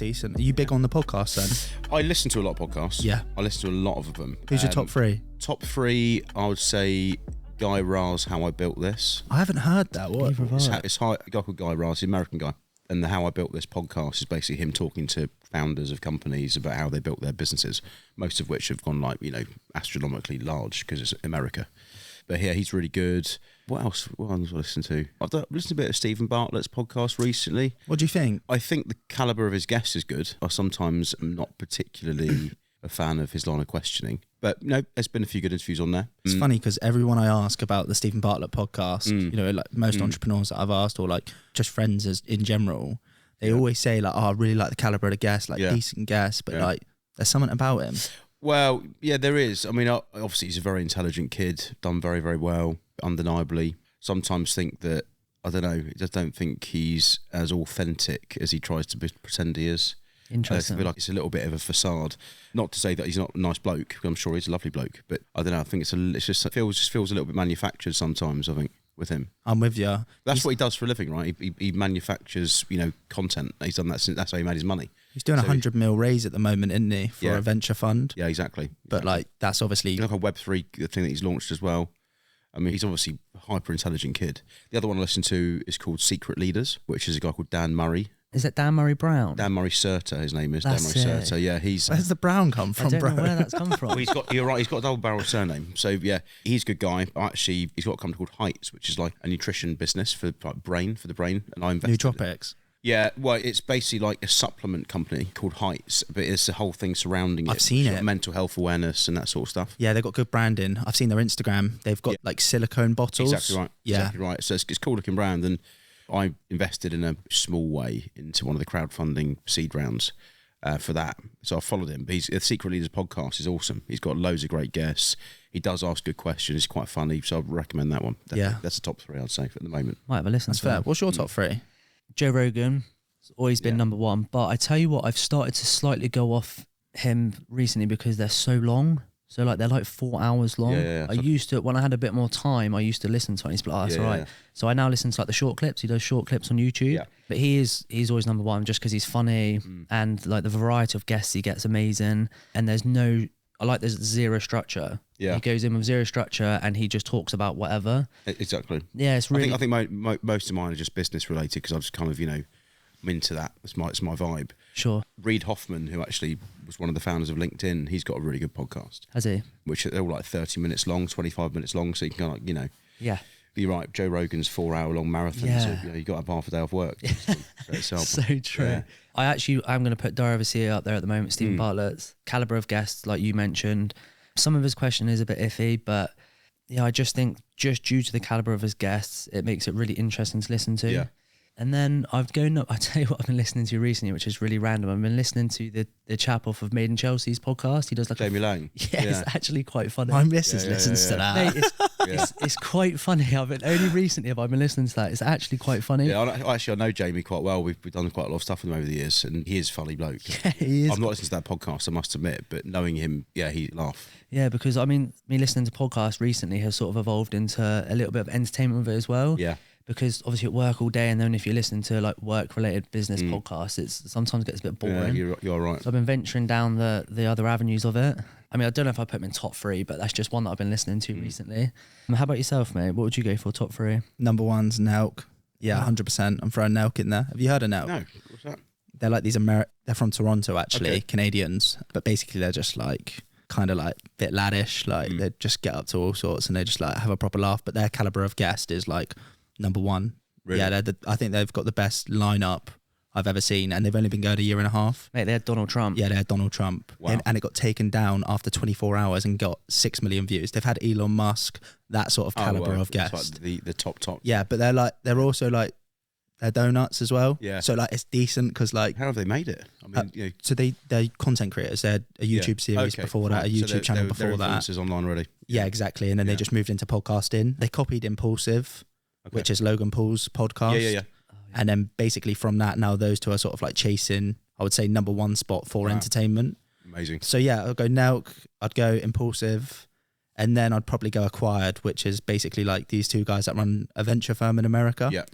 decent. Are you big on the podcast then? I listen to a lot of podcasts. Yeah. I listen to a lot of them. Who's your top three? Top three, I would say Guy Raz, How I Built This. I haven't heard that. What? It's a guy called Guy Raz, the American guy. And the How I Built This podcast is basically him talking to founders of companies about how they built their businesses, most of which have gone astronomically large because it's America. But yeah, he's really good. What else? What else have I listened to? I've listened to a bit of Stephen Bartlett's podcast recently. What do you think? I think the calibre of his guests is good. I sometimes am not particularly a fan of his line of questioning. But no, there's been a few good interviews on there. It's funny because everyone I ask about the Stephen Bartlett podcast, like most entrepreneurs that I've asked, or like just friends in general, they always say like, oh, I really like the calibre of the guest, decent guest, but like there's something about him. Well, yeah, there is. I mean, obviously he's a very intelligent kid, done very, very well, undeniably. Sometimes think that, I don't know, I just don't think he's as authentic as he tries to pretend he is. Interesting. I feel like it's a little bit of a facade. Not to say that he's not a nice bloke, because I'm sure he's a lovely bloke, but I don't know, I think it just feels a little bit manufactured sometimes, I think, with him. I'm with you. That's what he does for a living, right? He manufactures, content. He's done that since, that's how he made his money. He's doing a 100 mil raise at the moment, isn't he, for a venture fund? Yeah, exactly. But like, that's obviously... like a Web3 thing that he's launched as well. I mean, he's obviously a hyper-intelligent kid. The other one I listen to is called Secret Leaders, which is a guy called Dan Murray. Is it Dan Murray Brown? Dan Murray Serta, his name is. That's Dan Murray it. Serta, yeah. Where's the Brown come from, I don't bro? know where that's come from. Well, you're right, he's got a double-barrel surname. So, yeah, he's a good guy. Actually, he's got a company called Heights, which is like a nutrition business for the brain. And I invested... Nootropics. Yeah, well, it's basically like a supplement company called Heights, but it's the whole thing surrounding it. I've seen it. Like mental health awareness and that sort of stuff. Yeah, they've got good branding. I've seen their Instagram. They've got like silicone bottles. Exactly right. Yeah. Exactly right. So it's cool looking brand, and I invested in a small way into one of the crowdfunding seed rounds for that. So I followed him. But the Secret Leaders podcast is awesome. He's got loads of great guests. He does ask good questions. He's quite funny, so I recommend that one. Yeah. That's the top three, I'd say, at the moment. Might have a listen That's to fair. that. What's your top three? Joe Rogan has always been number one, but I tell you what, I've started to slightly go off him recently because they're so long. So like they're like 4 hours long. Yeah. I used to, when I had a bit more time, I used to listen to it. And he's like, oh, that's all right. Yeah. So I now listen to like the short clips. He does short clips on YouTube. Yeah. But he's always number one just because he's funny and like the variety of guests he gets amazing. And there's zero structure. Yeah. He goes in with zero structure and he just talks about whatever. Exactly. Yeah, it's really... I think most of mine are just business related because I've just kind of, I'm into that. It's my vibe. Sure. Reid Hoffman, who actually was one of the founders of LinkedIn, he's got a really good podcast. Has he? Which are all like 30 minutes long, 25 minutes long, so you can kind of Yeah. You're right, Joe Rogan's 4 hour long marathon, so you got to have half a day off work. So true. Yeah. I'm going to put Dara Vassia up there at the moment, Stephen Bartlett's calibre of guests, like you mentioned. Some of his question is a bit iffy, but yeah, I just think just due to the calibre of his guests, it makes it really interesting to listen to. Yeah. And then I tell you what I've been listening to recently, which is really random. I've been listening to the chap off of Made in Chelsea's podcast. He does like Jamie Lang. Yeah, it's actually quite funny. My missus listens to that. Mate, it's quite funny. Only recently have I been listening to that. It's actually quite funny. Yeah, I know Jamie quite well. We've done quite a lot of stuff with him over the years, and he is a funny bloke. Yeah, he is. I'm not listening to that podcast, I must admit, but knowing him, he laugh. Yeah, because I mean, me listening to podcasts recently has sort of evolved into a little bit of entertainment with it as well. Yeah. Because obviously at work all day, and then if you listen to like work-related business podcasts, it sometimes gets a bit boring. Yeah, you're right. So I've been venturing down the other avenues of it. I mean, I don't know if I put them in top three, but that's just one that I've been listening to recently. How about yourself, mate? What would you go for top three? Number one's Nelk. Yeah, 100%. I'm throwing Nelk in there. Have you heard of Nelk? No. What's that? They're like these they're from Toronto actually, Canadians, but basically they're just like kind of like a bit laddish. Like they just get up to all sorts and they just like have a proper laugh. But their caliber of guest is like number one. Really? Yeah, I think they've got the best lineup I've ever seen, and they've only been going a year and a half. Mate, they had Donald Trump. Yeah, they had Donald Trump. Wow. And it got taken down after 24 hours and got 6 million views. They've had Elon Musk, that sort of caliber of guest. Like the top. Yeah, but they're also like, they're donuts as well. Yeah. So like it's decent because like... How have they made it? I mean, So they're content creators. They're a YouTube series before that, a YouTube channel before that. They're online already. Yeah, exactly. And then they just moved into podcasting. They copied Impulsive, which is Logan Paul's podcast. Yeah. And then basically from that, now those two are sort of like chasing, I would say, number one spot for entertainment. Amazing. So yeah, I'd go Nelk, I'd go Impulsive, and then I'd probably go Acquired, which is basically like these two guys that run a venture firm in America. Yeah.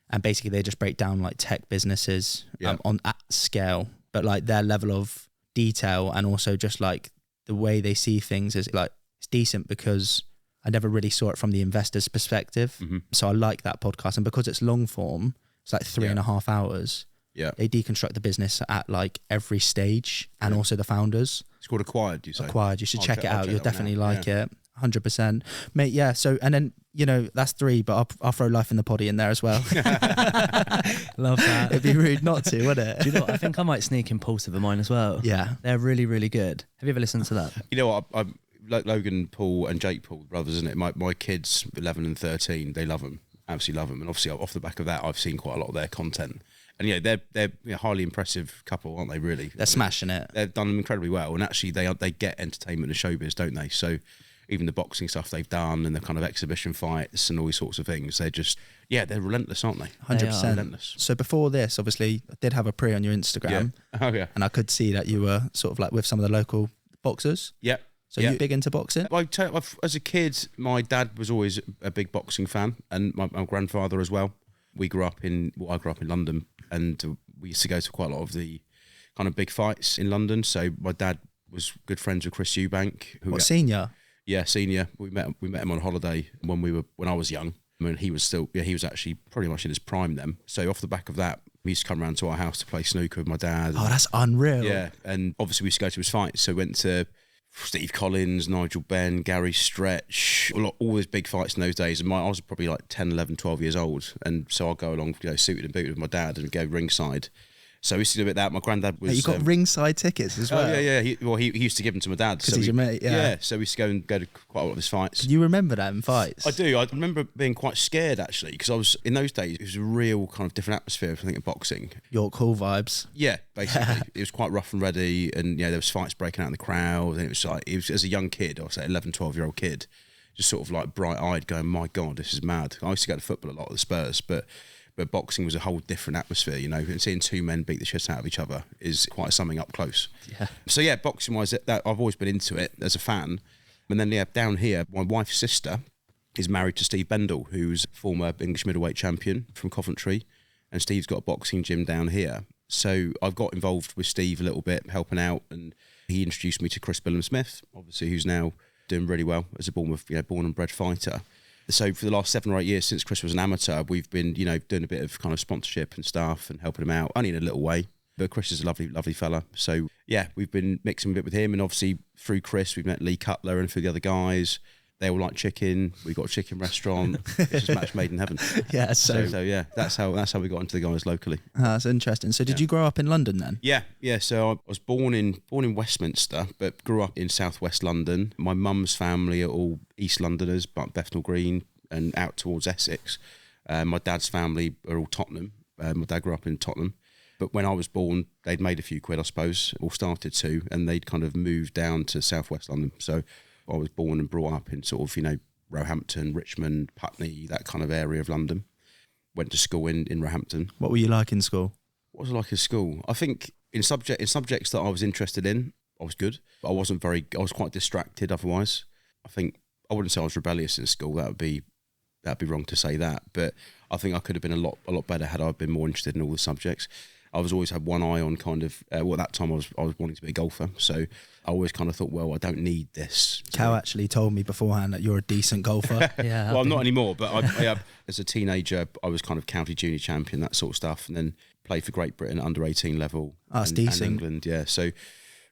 And basically they just break down like tech businesses on at scale. but like their level of detail and also just like the way they see things is like, it's decent because I never really saw it from the investor's perspective. So I like that podcast. And because it's long form, it's like 3.5 hours. Yeah. They deconstruct the business at like every stage and also the founders. It's called Acquired, you say? Acquired. You should check it out. You'll definitely like it. 100%. Mate, yeah. So, and then, you know, that's 3, but I'll throw Life in the Poddy in there as well. Love that. It'd be rude not to, wouldn't it? Do you know what? I think I might sneak Impulsive of mine as well. Yeah. They're really, really good. Have you ever listened to that? You know what? I like Logan Paul and Jake Paul, brothers, isn't it? My kids, 11 and 13, they love them. Absolutely love them. And obviously off the back of that, I've seen quite a lot of their content. And yeah, they're a highly impressive couple, aren't they? Really, They're smashing it. They've done them incredibly well, and actually they get entertainment and showbiz, don't they? So even the boxing stuff they've done and the kind of exhibition fights and all these sorts of things, they're relentless, aren't they? 100%. Relentless. So before this, obviously, I did have a pre on your Instagram. Yeah. Oh yeah. And I could see that you were sort of like with some of the local boxers. Yeah. So you big into boxing? As a kid, my dad was always a big boxing fan, and my grandfather as well. I grew up in London, and we used to go to quite a lot of the kind of big fights in London. So my dad was good friends with Chris Eubank. Senior? Yeah, senior. We met him on holiday when I was young. I mean, he was actually pretty much in his prime then. So off the back of that, he used to come around to our house to play snooker with my dad. Oh, that's unreal. Yeah, and obviously we used to go to his fights. So we went to Steve Collins, Nigel Benn, Gary Stretch, all those big fights in those days. And I was probably like 10, 11, 12 years old. And so I'll go along, suited and booted with my dad and go ringside. So we used to do a bit of that. My granddad was... You got ringside tickets as well? Oh, yeah. He used to give them to my dad. Because he's your mate, yeah. So we used to go to quite a lot of his fights. Can you remember that in fights? I do. I remember being quite scared, actually, because I was... In those days, it was a real kind of different atmosphere, I think, of boxing. York Hall vibes. Yeah, basically. It was quite rough and ready, and, there was fights breaking out in the crowd, and it was as a young kid, I was like 11, 12-year-old kid, just sort of like bright-eyed going, my God, this is mad. I used to go to football a lot at the Spurs, but boxing was a whole different atmosphere, and seeing two men beat the shit out of each other is quite something up close. Yeah. So yeah, boxing-wise, that I've always been into it as a fan. And then down here, my wife's sister is married to Steve Bendel, who's former English middleweight champion from Coventry, and Steve's got a boxing gym down here. So I've got involved with Steve a little bit, helping out, and he introduced me to Chris Billam-Smith, obviously, who's now doing really well as a born and bred fighter. So for the last 7 or 8 years, since Chris was an amateur, we've been, doing a bit of kind of sponsorship and stuff and helping him out, only in a little way. But Chris is a lovely, lovely fella. So yeah, we've been mixing a bit with him, and obviously through Chris, we've met Lee Cutler and a few of the other guys. They all like chicken. We got a chicken restaurant. It's just match made in heaven. Yeah. So yeah, that's how we got into the guys locally. That's interesting. So did you grow up in London then? Yeah. So I was born in Westminster, but grew up in southwest London. My mum's family are all East Londoners, but Bethnal Green and out towards Essex. My dad's family are all Tottenham. My dad grew up in Tottenham. But when I was born, they'd made a few quid, I suppose, or started to, and they'd kind of moved down to southwest London. So I was born and brought up in sort of, Roehampton, Richmond, Putney, that kind of area of London. Went to school in Roehampton. What were you like in school? What was I like in school? I think in subjects that I was interested in, I was good. But I was quite distracted otherwise. I think, I wouldn't say I was rebellious in school. That'd be wrong to say that. But I think I could have been a lot better had I been more interested in all the subjects. I was always had one eye on kind of, at that time I was wanting to be a golfer. So I always kind of thought, well, I don't need this. Cal actually told me beforehand that you're a decent golfer. Yeah. Well, I'm not anymore, but I as a teenager, I was kind of county junior champion, that sort of stuff. And then played for Great Britain at under 18 level. Oh, that's decent. And England, yeah. So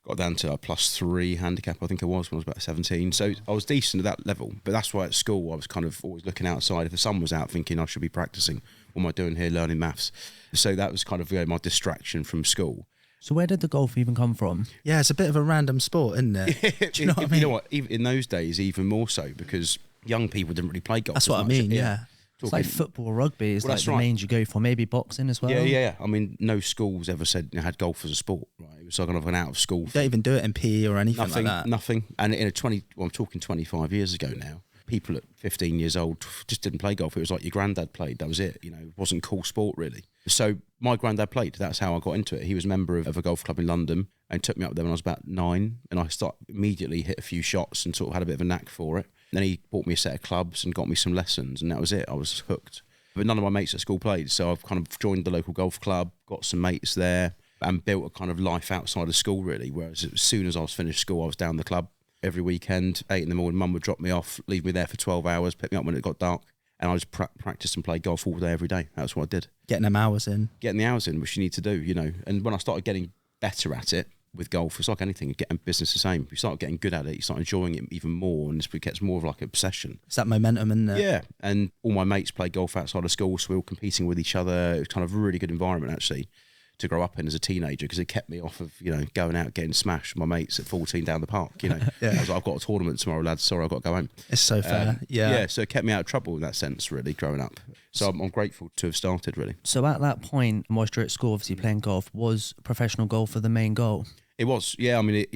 got down to a +3 handicap, I think I was, when I was about 17. So I was decent at that level. But that's why at school I was kind of always looking outside. If the sun was out, thinking I should be practicing. What am I doing here learning maths? So that was kind of my distraction from school. So where did the golf even come from? Yeah, it's a bit of a random sport, isn't it? Do you know what I mean? You know what? Even in those days, even more so, because young people didn't really play golf. That's what I mean, yeah. It's like football, rugby is like the mains you go for, maybe boxing as well. Yeah. I mean, no schools ever said had golf as a sport, right? It was kind of an out of school thing. Don't even do it in PE or anything like that. Nothing. And I'm talking 25 years ago now. People at 15 years old just didn't play golf. It was like your granddad played. That was it. It wasn't cool sport really. So my granddad played. That's how I got into it. He was a member of a golf club in London and took me up there when I was about 9. And I immediately hit a few shots and sort of had a bit of a knack for it. And then he bought me a set of clubs and got me some lessons, and that was it. I was hooked. But none of my mates at school played, so I've kind of joined the local golf club, got some mates there. and built a kind of life outside of school, really. Whereas as soon as I was finished school, I was down the club every weekend, 8 in the morning. Mum would drop me off, leave me there for 12 hours, pick me up when it got dark. And I just practiced and played golf all day, every day. That's what I did. Getting them hours in. Getting the hours in, which you need to do, you know. And when I started getting better at it with golf, it's like anything, getting business the same. You start getting good at it, you start enjoying it even more, and it gets more of like an obsession. It's that momentum, isn't it? Yeah. And all my mates played golf outside of school, so we were competing with each other. It was kind of a really good environment, actually, to grow up in as a teenager, because it kept me off of, you know, going out getting smashed with my mates at 14 down the park, you know. Yeah. I was like, I've got a tournament tomorrow, lads, sorry, I've got to go home. It's so fair. Yeah, so it kept me out of trouble in that sense, really, growing up. So I'm grateful to have started, really. So at that point, whilst you're at school, obviously playing golf, was professional golf the main goal? It was, yeah. I mean,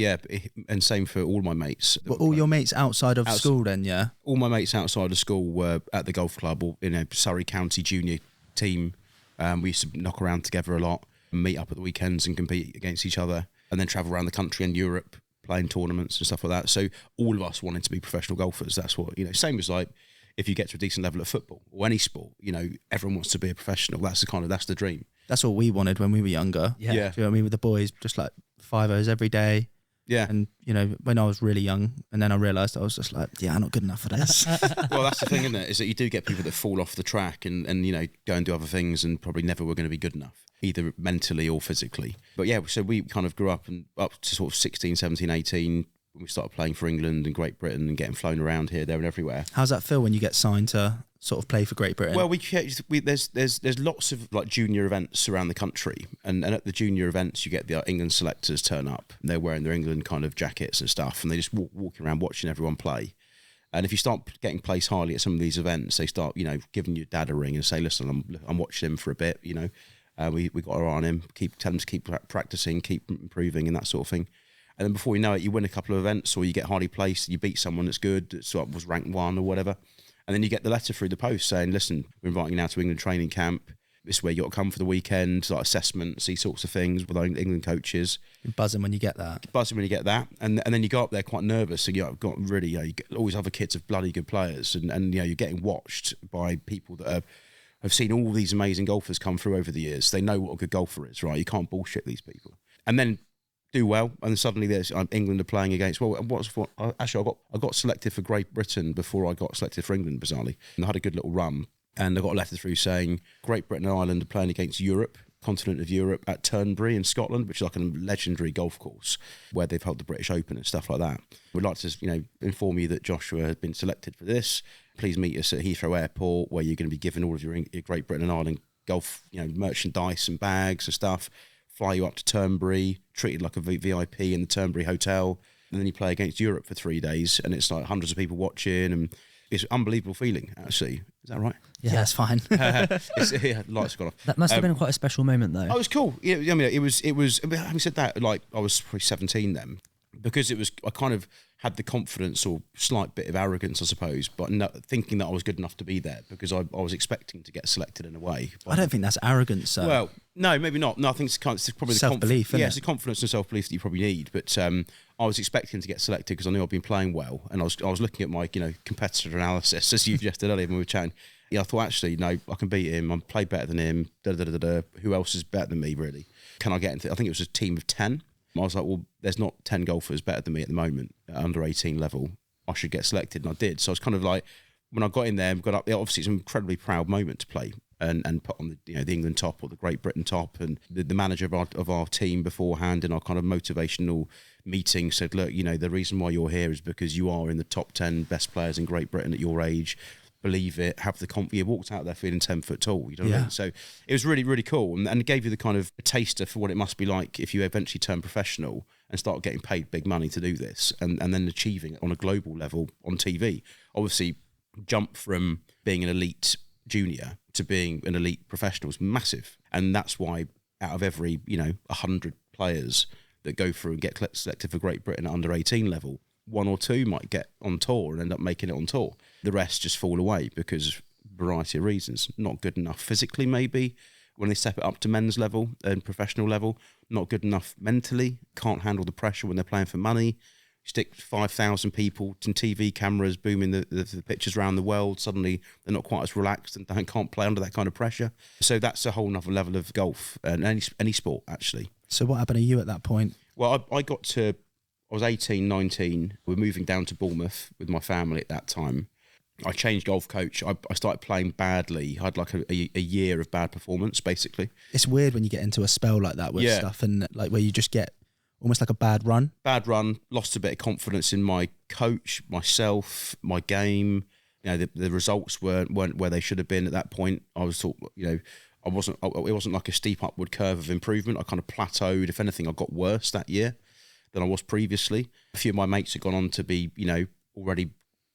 and same for all my mates. But all your mates outside of school then, yeah? All my mates outside of school were at the golf club or in a Surrey County junior team. We used to knock around together a lot, meet up at the weekends and compete against each other, and then travel around the country and Europe playing tournaments and stuff like that. So all of us wanted to be professional golfers. That's what, you know, same as like if you get to a decent level of football or any sport, you know, everyone wants to be a professional. That's the dream. That's what we wanted when we were younger. Yeah. Do you know what I mean? With the boys, just like 5-0s every day. Yeah. And, you know, when I was really young, and then I realised I was just like, yeah, I'm not good enough for this. Well, that's the thing, isn't it? Is that you do get people that fall off the track and you know, go and do other things and probably never were going to be good enough, either mentally or physically. But yeah, so we kind of grew up and up to sort of 16, 17, 18, when we started playing for England and Great Britain and getting flown around here, there and everywhere. How's that feel when you get signed to sort of play for Great Britain? Well, there's lots of like junior events around the country, and at the junior events you get the England selectors turn up, and they're wearing their England kind of jackets and stuff, and they just walking around watching everyone play. And if you start getting placed highly at some of these events, they start, you know, giving your dad a ring and say, listen, I'm watching him for a bit, you know, we got our eye on him, tell him to keep practicing, keep improving and that sort of thing. And then before you know it, you win a couple of events or you get highly placed, you beat someone that's good, that sort of was ranked 1 or whatever. And then you get the letter through the post saying, listen, we're inviting you now to England training camp. This is where you got to come for the weekend, like assessments, these sorts of things with our England coaches. You're buzzing when you get that. And then you go up there quite nervous. And you've got really, you know, you get all these other kids of bloody good players. And you know, you're getting watched by people that have seen all these amazing golfers come through over the years. They know what a good golfer is, right? You can't bullshit these people. And then do well, and then suddenly there's England are playing against. Well, actually, I got selected for Great Britain before I got selected for England, bizarrely, and I had a good little run. And I got a letter through saying Great Britain and Ireland are playing against Europe, continent of Europe, at Turnberry in Scotland, which is like a legendary golf course where they've held the British Open and stuff like that. We'd like to, you know, inform you that Joshua has been selected for this. Please meet us at Heathrow Airport, where you're going to be given all of your Great Britain and Ireland golf, you know, merchandise and bags and stuff. Fly you up to Turnberry, treated like a VIP in the Turnberry hotel, and then you play against Europe for 3 days, and it's like hundreds of people watching, and it's an unbelievable feeling, actually. Is that right? Yeah, that's fine. Lights gone off. That must have been quite a special moment, though. Oh, it was cool. Yeah, I mean, it was. Having said that, like I was probably 17 then, because it was. I kind of had the confidence or slight bit of arrogance, I suppose, but thinking that I was good enough to be there because I was expecting to get selected in a way. I don't think that's arrogance. So. Well, no, maybe not. No, I think it's probably the self-belief. Yeah, it's the confidence and self-belief that you probably need. But I was expecting to get selected because I knew I'd been playing well, and I was looking at my competitor analysis as you suggested earlier when we were chatting. Yeah, I thought actually no, I can beat him. I play better than him. Who else is better than me? Really? Can I get into? I think it was a team of 10. I was like, well, there's not 10 golfers better than me at the moment at under 18 level. I should get selected, and I did. So I was kind of like, when I got in there and got up there, obviously it's an incredibly proud moment to play and put on the the England top or the Great Britain top, and the manager of our team beforehand in our kind of motivational meeting said, look, the reason why you're here is because you are in the top 10 best players in Great Britain at your age. Believe it, have the confidence. You walked out there feeling 10 foot tall, you know what I mean? So it was really, really cool, and it gave you the kind of a taster for what it must be like if you eventually turn professional and start getting paid big money to do this, and then achieving it on a global level on TV. Obviously, jump from being an elite junior to being an elite professional is massive, and that's why out of every 100 players that go through and get selected for Great Britain at under 18 level, 1 or 2 might get on tour and end up making it on tour. The rest just fall away because of a variety of reasons. Not good enough physically, maybe, when they step it up to men's level and professional level. Not good enough mentally. Can't handle the pressure when they're playing for money. Stick 5,000 people and TV cameras booming the pictures around the world. Suddenly they're not quite as relaxed and can't play under that kind of pressure. So that's a whole nother level of golf and any sport, actually. So what happened to you at that point? Well, I was 18, 19. We were moving down to Bournemouth with my family at that time. I changed golf coach. I started playing badly. I had like a year of bad performance, basically. It's weird when you get into a spell like that with stuff, and like where you just get almost like a bad run. Bad run, lost a bit of confidence in my coach, myself, my game. You know, the results weren't where they should have been at that point. I was sort, you know, it wasn't like a steep upward curve of improvement. I kind of plateaued. If anything, I got worse that year than I was previously. A few of my mates had gone on to be, you know, already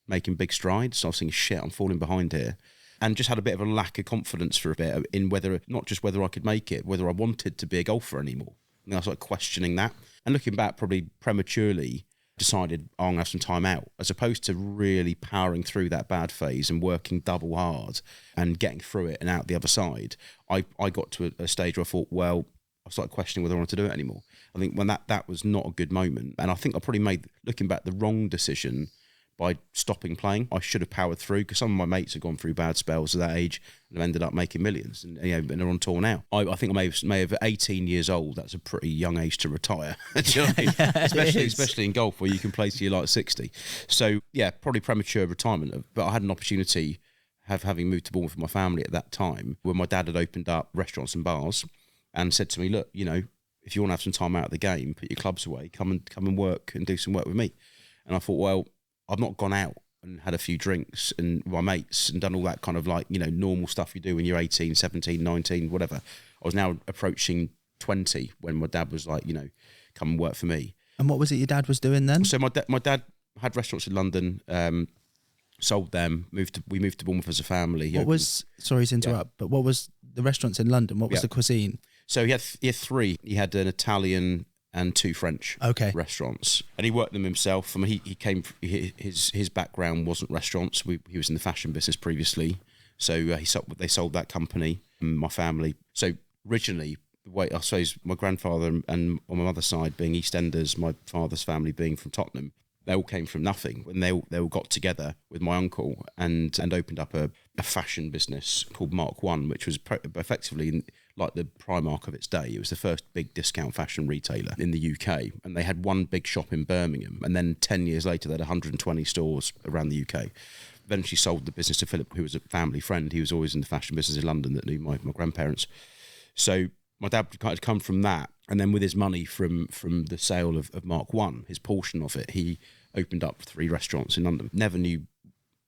making big strides. So I was thinking, shit, I'm falling behind here. And just had a bit of a lack of confidence for a bit in whether, not just whether I could make it, whether I wanted to be a golfer anymore. And I was like questioning that. And looking back, probably prematurely decided I'm going to have some time out, as opposed to really powering through that bad phase and working double hard and getting through it and out the other side. I got to a stage where I thought, well, I started questioning whether I wanted to do it anymore. I think when that was not a good moment. And I think I probably made, looking back, the wrong decision by stopping playing. I should have powered through, because some of my mates have gone through bad spells at that age and have ended up making millions, and you know, and they're on tour now. I think I may have 18 years old. That's a pretty young age to retire. Do you know what I mean? Especially in golf, where you can play till you're like 60. So yeah, probably premature retirement. But I had an opportunity, having moved to Bournemouth with my family at that time, where my dad had opened up restaurants and bars, and said to me, look, you know, if you want to have some time out of the game, put your clubs away, come and work and do some work with me. And I thought, well, I've not gone out and had a few drinks and my mates and done all that kind of like, you know, normal stuff you do when you're 18, 17, 19, whatever. I was now approaching 20 when my dad was like, you know, come and work for me. And what was it your dad was doing then? So my dad had restaurants in London, sold them, we moved to Bournemouth as a family. Sorry to interrupt, but what was the restaurants in London? What was the cuisine? So he had three. He had an Italian and two French restaurants, and he worked them himself. I mean, he came. His background wasn't restaurants. He was in the fashion business previously, so they sold that company. My family. So originally, I suppose my grandfather and on my mother's side being EastEnders, my father's family being from Tottenham, they all came from nothing. When they all got together with my uncle and opened up a fashion business called Mark One, which was effectively like the Primark of its day. It was the first big discount fashion retailer in the UK, and they had one big shop in Birmingham, and then 10 years later they had 120 stores around the UK. Eventually sold the business to Philip, who was a family friend. He was always in the fashion business in London that knew my grandparents. So my dad had come from that, and then with his money from the sale of Mark One, his portion of it, he opened up 3 restaurants in London.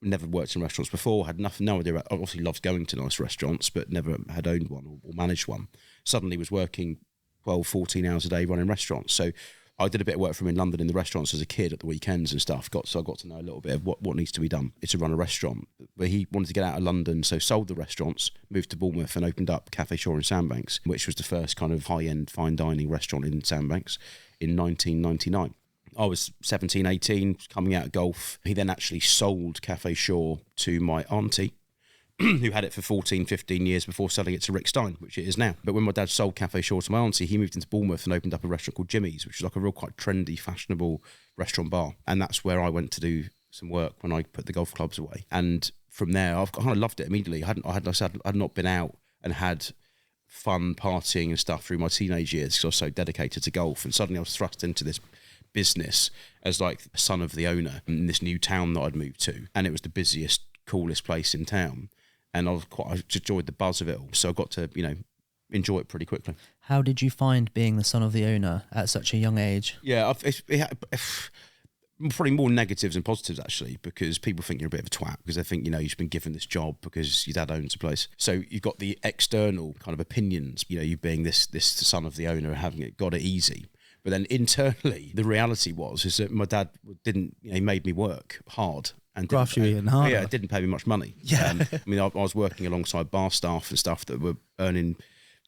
Never worked in restaurants before, had no idea about, obviously loves going to nice restaurants, but never had owned one or managed one. Suddenly was working 12, 14 hours a day running restaurants. So I did a bit of work for him in London in the restaurants as a kid at the weekends and stuff. So I got to know a little bit of what needs to be done to run a restaurant. But he wanted to get out of London, so sold the restaurants, moved to Bournemouth and opened up Café Shaw in Sandbanks, which was the first kind of high-end fine dining restaurant in Sandbanks in 1999. I was 17, 18, coming out of golf. He then actually sold Café Shaw to my auntie, who had it for 14, 15 years before selling it to Rick Stein, which it is now. But when my dad sold Café Shaw to my auntie, he moved into Bournemouth and opened up a restaurant called Jimmy's, which is like a real quite trendy, fashionable restaurant bar. And that's where I went to do some work when I put the golf clubs away. And from there, I've kind of loved it immediately. I had not been out and had fun partying and stuff through my teenage years because I was so dedicated to golf. And suddenly I was thrust into this business as like son of the owner in this new town that I'd moved to, and it was the busiest, coolest place in town, and I just enjoyed the buzz of it all, so I got to, you know, enjoy it pretty quickly. How did you find being the son of the owner at such a young age? Yeah, probably more negatives than positives actually, because people think you're a bit of a twat because they think, you know, you've been given this job because your dad owns a place. So you've got the external kind of opinions, you know, you being this son of the owner and having got it easy. But then internally, the reality is that my dad didn't, you know, he made me work hard. And graft you even harder. Yeah, it didn't pay me much money. Yeah. I mean, I was working alongside bar staff and stuff that were earning,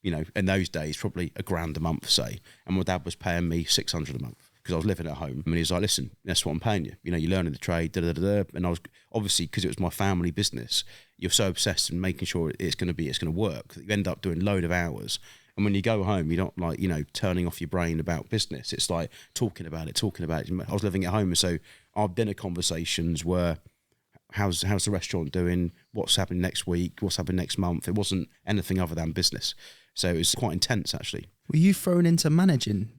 you know, in those days, probably $1,000 a month, say. And my dad was paying me $600 a month because I was living at home. And he was like, listen, that's what I'm paying you. You know, you're learning the trade, da-da-da-da. And I was, obviously, because it was my family business, you're so obsessed in making sure it's going to work that you end up doing a load of hours. And when you go home, you're not like, you know, turning off your brain about business. It's like talking about it. I was living at home, and so our dinner conversations were, how's the restaurant doing? What's happening next week? What's happening next month? It wasn't anything other than business. So it was quite intense, actually. Were you thrown into managing?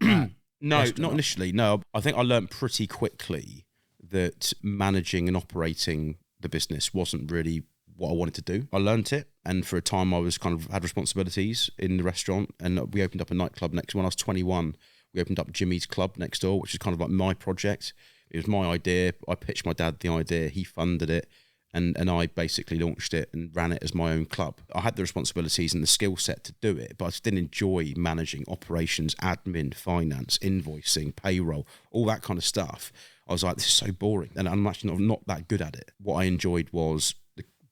No, not initially. No, I think I learned pretty quickly that managing and operating the business wasn't really what I wanted to do. I learned it, and for a time I was kind of had responsibilities in the restaurant, and we opened up a nightclub next. When I was 21, we opened up Jimmy's Club next door, which is kind of like my project. It was my idea. I pitched my dad the idea. He funded it. And I basically launched it and ran it as my own club. I had the responsibilities and the skill set to do it, but I just didn't enjoy managing operations, admin, finance, invoicing, payroll, all that kind of stuff. I was like, this is so boring. And I'm actually not that good at it. What I enjoyed was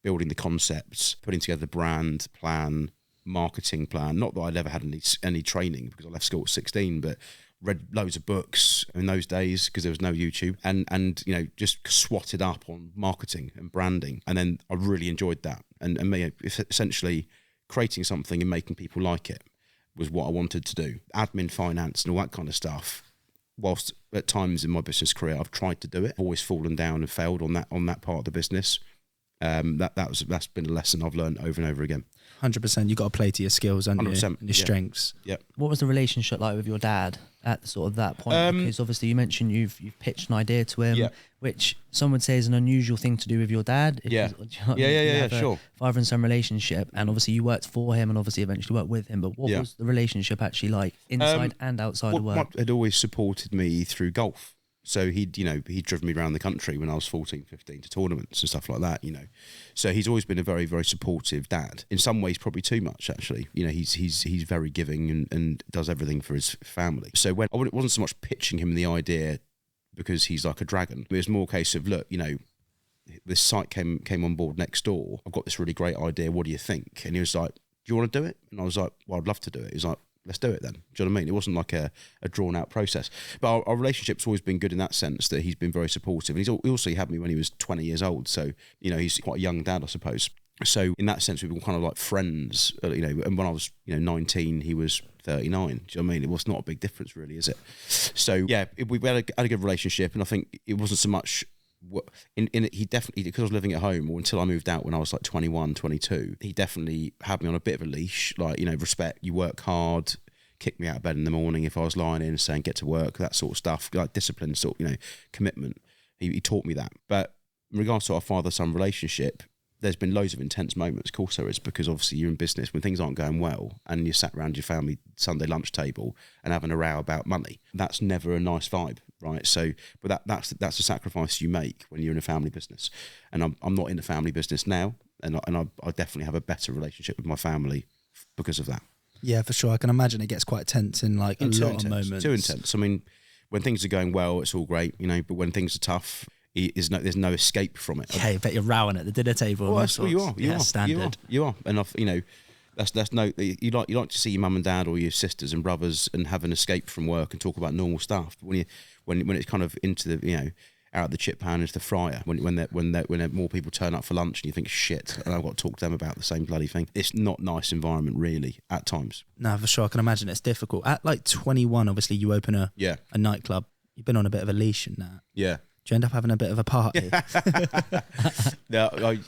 building the concepts, putting together the brand plan, marketing plan. Not that I'd ever had any training because I left school at 16, but read loads of books in those days because there was no YouTube, and you know, just swatted up on marketing and branding, and then I really enjoyed that, and essentially creating something and making people like it was what I wanted to do. Admin, finance, and all that kind of stuff. Whilst at times in my business career I've tried to do it, always fallen down and failed on that part of the business. That's been a lesson I've learned over and over again. 100%. You got to play to your skills and your strengths. Yeah. What was the relationship like with your dad at sort of that point? Because obviously you mentioned you've pitched an idea to him, which some would say is an unusual thing to do with your dad. Sure. Father and son relationship, and obviously you worked for him and obviously eventually worked with him. But what was the relationship actually like inside and outside of work? Mike had always supported me through golf. So he'd driven me around the country when I was 14, 15 to tournaments and stuff like that, you know. So he's always been a very, very supportive dad. In some ways, probably too much, actually. You know, he's very giving and does everything for his family. So when it wasn't so much pitching him the idea because he's like a dragon. It was more a case of, look, you know, this site came on board next door. I've got this really great idea. What do you think? And he was like, do you want to do it? And I was like, well, I'd love to do it. He was like, let's do it then. Do you know what I mean? It wasn't like a drawn out process. But our relationship's always been good in that sense that he's been very supportive. And he also had me when he was 20 years old. So, you know, he's quite a young dad, I suppose. So in that sense, we've been kind of like friends, you know, and when I was, 19, he was 39. Do you know what I mean? It was not a big difference really, is it? So yeah, we had a good relationship, and I think it wasn't so much he definitely, because I was living at home, or until I moved out when I was like 21, 22, he definitely had me on a bit of a leash, like, respect, you work hard, kick me out of bed in the morning if I was lying in, saying get to work, that sort of stuff, like discipline, sort of, commitment. He taught me that. But in regards to our father-son relationship, there's been loads of intense moments, of course there is, because obviously you're in business when things aren't going well and you're sat around your family Sunday lunch table and having a row about money. That's never a nice vibe, right? So, but that's a sacrifice you make when you're in a family business. And I'm not in a family business now, and I definitely have a better relationship with my family because of that. Yeah, for sure. I can imagine it gets quite tense in like a lot of moments. Too intense. I mean, when things are going well, it's all great, but when things are tough, there's no escape from it. Yeah, I bet you're rowing at the dinner table. Well, that's what you are. You are standard. You are. And that's no. You like to see your mum and dad or your sisters and brothers and have an escape from work and talk about normal stuff. But when it's kind of into the out of the chip pan into the fryer, when more people turn up for lunch and you think shit, and I've got to talk to them about the same bloody thing. It's not a nice environment really at times. No, for sure. I can imagine it's difficult. At like 21, obviously you open a nightclub. You've been on a bit of a leash in that. Yeah. Do you end up having a bit of a party? No, I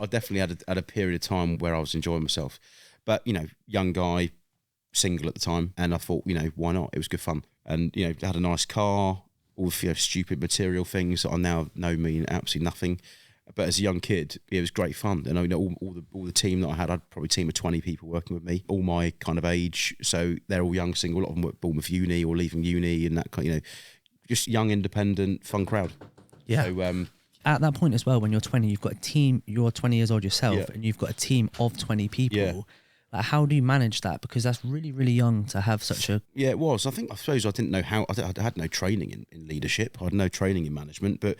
definitely had a period of time where I was enjoying myself, but young guy, single at the time, and I thought, why not? It was good fun, and had a nice car, all stupid material things that I now know mean absolutely nothing. But as a young kid, it was great fun, and all the team that I had probably a team of 20 people working with me, all my kind of age. So they're all young, single. A lot of them were at Bournemouth Uni or leaving uni, and that kind, just young, independent, fun crowd. Yeah. So, at that point as well, when you're 20, you've got a team. You're 20 years old yourself, and you've got a team of 20 people. Yeah. Like, how do you manage that? Because that's really, really young to have such a... Yeah, it was. I suppose I didn't know how. I had no training in leadership. I had no training in management, but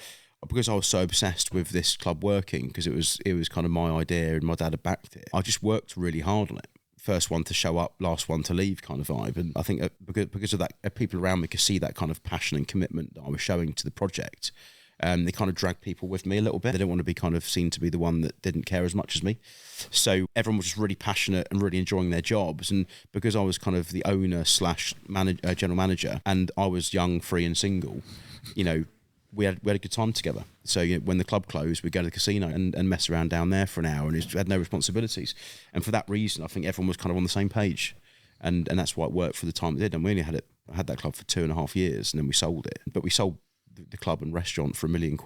because I was so obsessed with this club working, because it was kind of my idea and my dad had backed it, I just worked really hard on it. First one to show up, last one to leave kind of vibe. And I think because of that, people around me could see that kind of passion and commitment that I was showing to the project. They kind of dragged people with me a little bit. They didn't want to be kind of seen to be the one that didn't care as much as me. So everyone was just really passionate and really enjoying their jobs. And because I was kind of the owner / general manager, and I was young, free and single, we had a good time together. So when the club closed, we'd go to the casino and mess around down there for an hour, and it had no responsibilities. And for that reason, I think everyone was kind of on the same page, and that's why it worked for the time it did. And we only had that club for 2.5 years, and then we sold it. But we sold the club and restaurant for £1 million,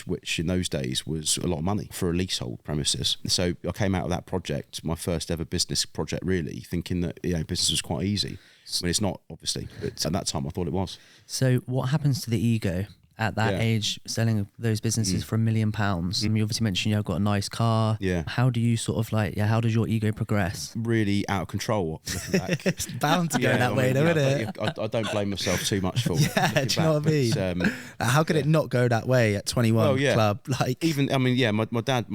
which in those days was a lot of money for a leasehold premises. So I came out of that project, my first ever business project, really thinking that business was quite easy. I mean, it's not, obviously, but at that time I thought it was. So what happens to the ego at that age, selling those businesses for £1 million? You obviously mentioned you've got a nice car. Yeah. How do you sort of how does your ego progress? Really out of control looking back. It's bound to go that way, though, isn't it? I don't blame myself too much for it. Do you know what I mean? How could it not go that way at 21 club? Like, even, I mean, my dad,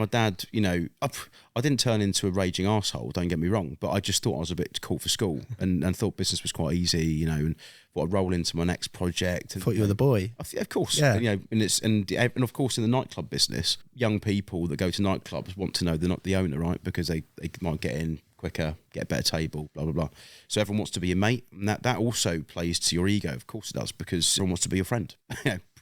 I didn't turn into a raging arsehole, don't get me wrong, but I just thought I was a bit cool for school and thought business was quite easy, and thought I'd roll into my next project. And, thought you were the boy. Of course. Yeah. And of course in the nightclub business, young people that go to nightclubs want to know they're not the owner, right? Because they might get in quicker, get a better table, blah, blah, blah. So everyone wants to be your mate. And that also plays to your ego, of course it does, because everyone wants to be your friend.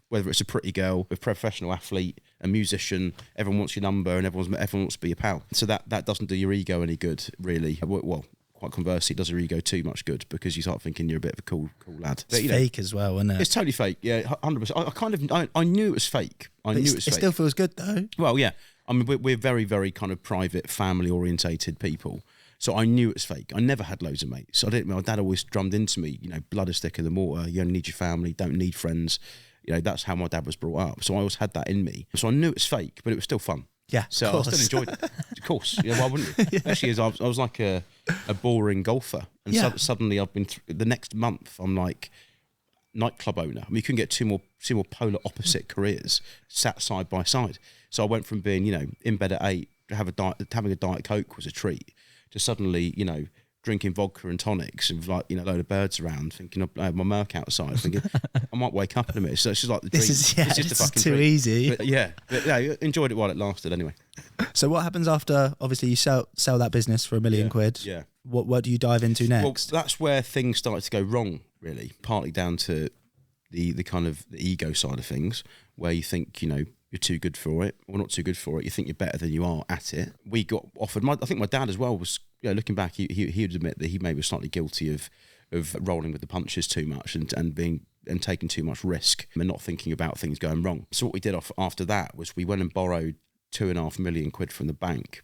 Whether it's a pretty girl, a professional athlete, a musician, everyone wants your number and everyone wants to be your pal. So that doesn't do your ego any good, really. Well, quite conversely, it does your ego too much good, because you start thinking you're a bit of a cool lad. It's fake as well, isn't it? It's totally fake, yeah, 100%. I knew it was fake. It still feels good, though. Well, yeah. I mean, we're very, very kind of private, family-orientated people. So I knew it was fake. I never had loads of mates. My dad always drummed into me, blood is thicker than water. You only need your family, don't need friends. That's how my dad was brought up. So I always had that in me. So I knew it was fake, but it was still fun. Yeah, so I still enjoyed it. Of course. Why wouldn't you? Yeah. Actually, I was like a boring golfer. And suddenly I've been, the next month, I'm like nightclub owner. I mean, you can get two more polar opposite careers sat side by side. So I went from being, in bed at 8, having a Diet Coke was a treat, to suddenly, drinking vodka and tonics and a load of birds around, thinking I have my Merc outside, thinking I might wake up in a minute. So it's just like the dream. This is the fucking too dream. Easy. But I enjoyed it while it lasted anyway. So what happens after, obviously you sell that business for £1 million? Yeah. What do you dive into next? Well, that's where things started to go wrong, really. Partly down to the kind of the ego side of things, where you think, you're too good for it, or not too good for it. You think you're better than you are at it. We got offered. I think my dad as well was. Looking back, he would admit that he maybe was slightly guilty of rolling with the punches too much and taking too much risk and not thinking about things going wrong. So what we did after that was we went and borrowed £2.5 million from the bank,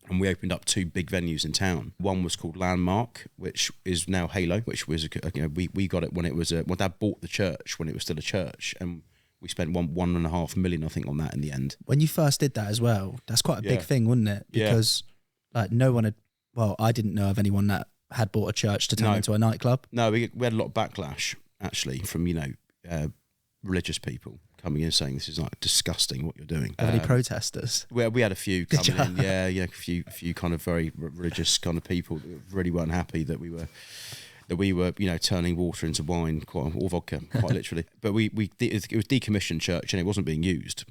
and we opened up 2 big venues in town. One was called Landmark, which is now Halo, which was we got it when it was my dad bought the church when it was still a church, and we spent $1.5 million, I think, on that in the end. When you first did that as well, that's quite a big thing, wasn't it? Because no one had. Well, I didn't know of anyone that had bought a church to turn into a nightclub. No, we had a lot of backlash actually from religious people coming in saying this is like disgusting what you're doing. Any protesters? We had a few coming in, a few kind of very religious kind of people that really weren't happy that we were turning water into wine, or vodka, quite literally. But it was decommissioned church and it wasn't being used.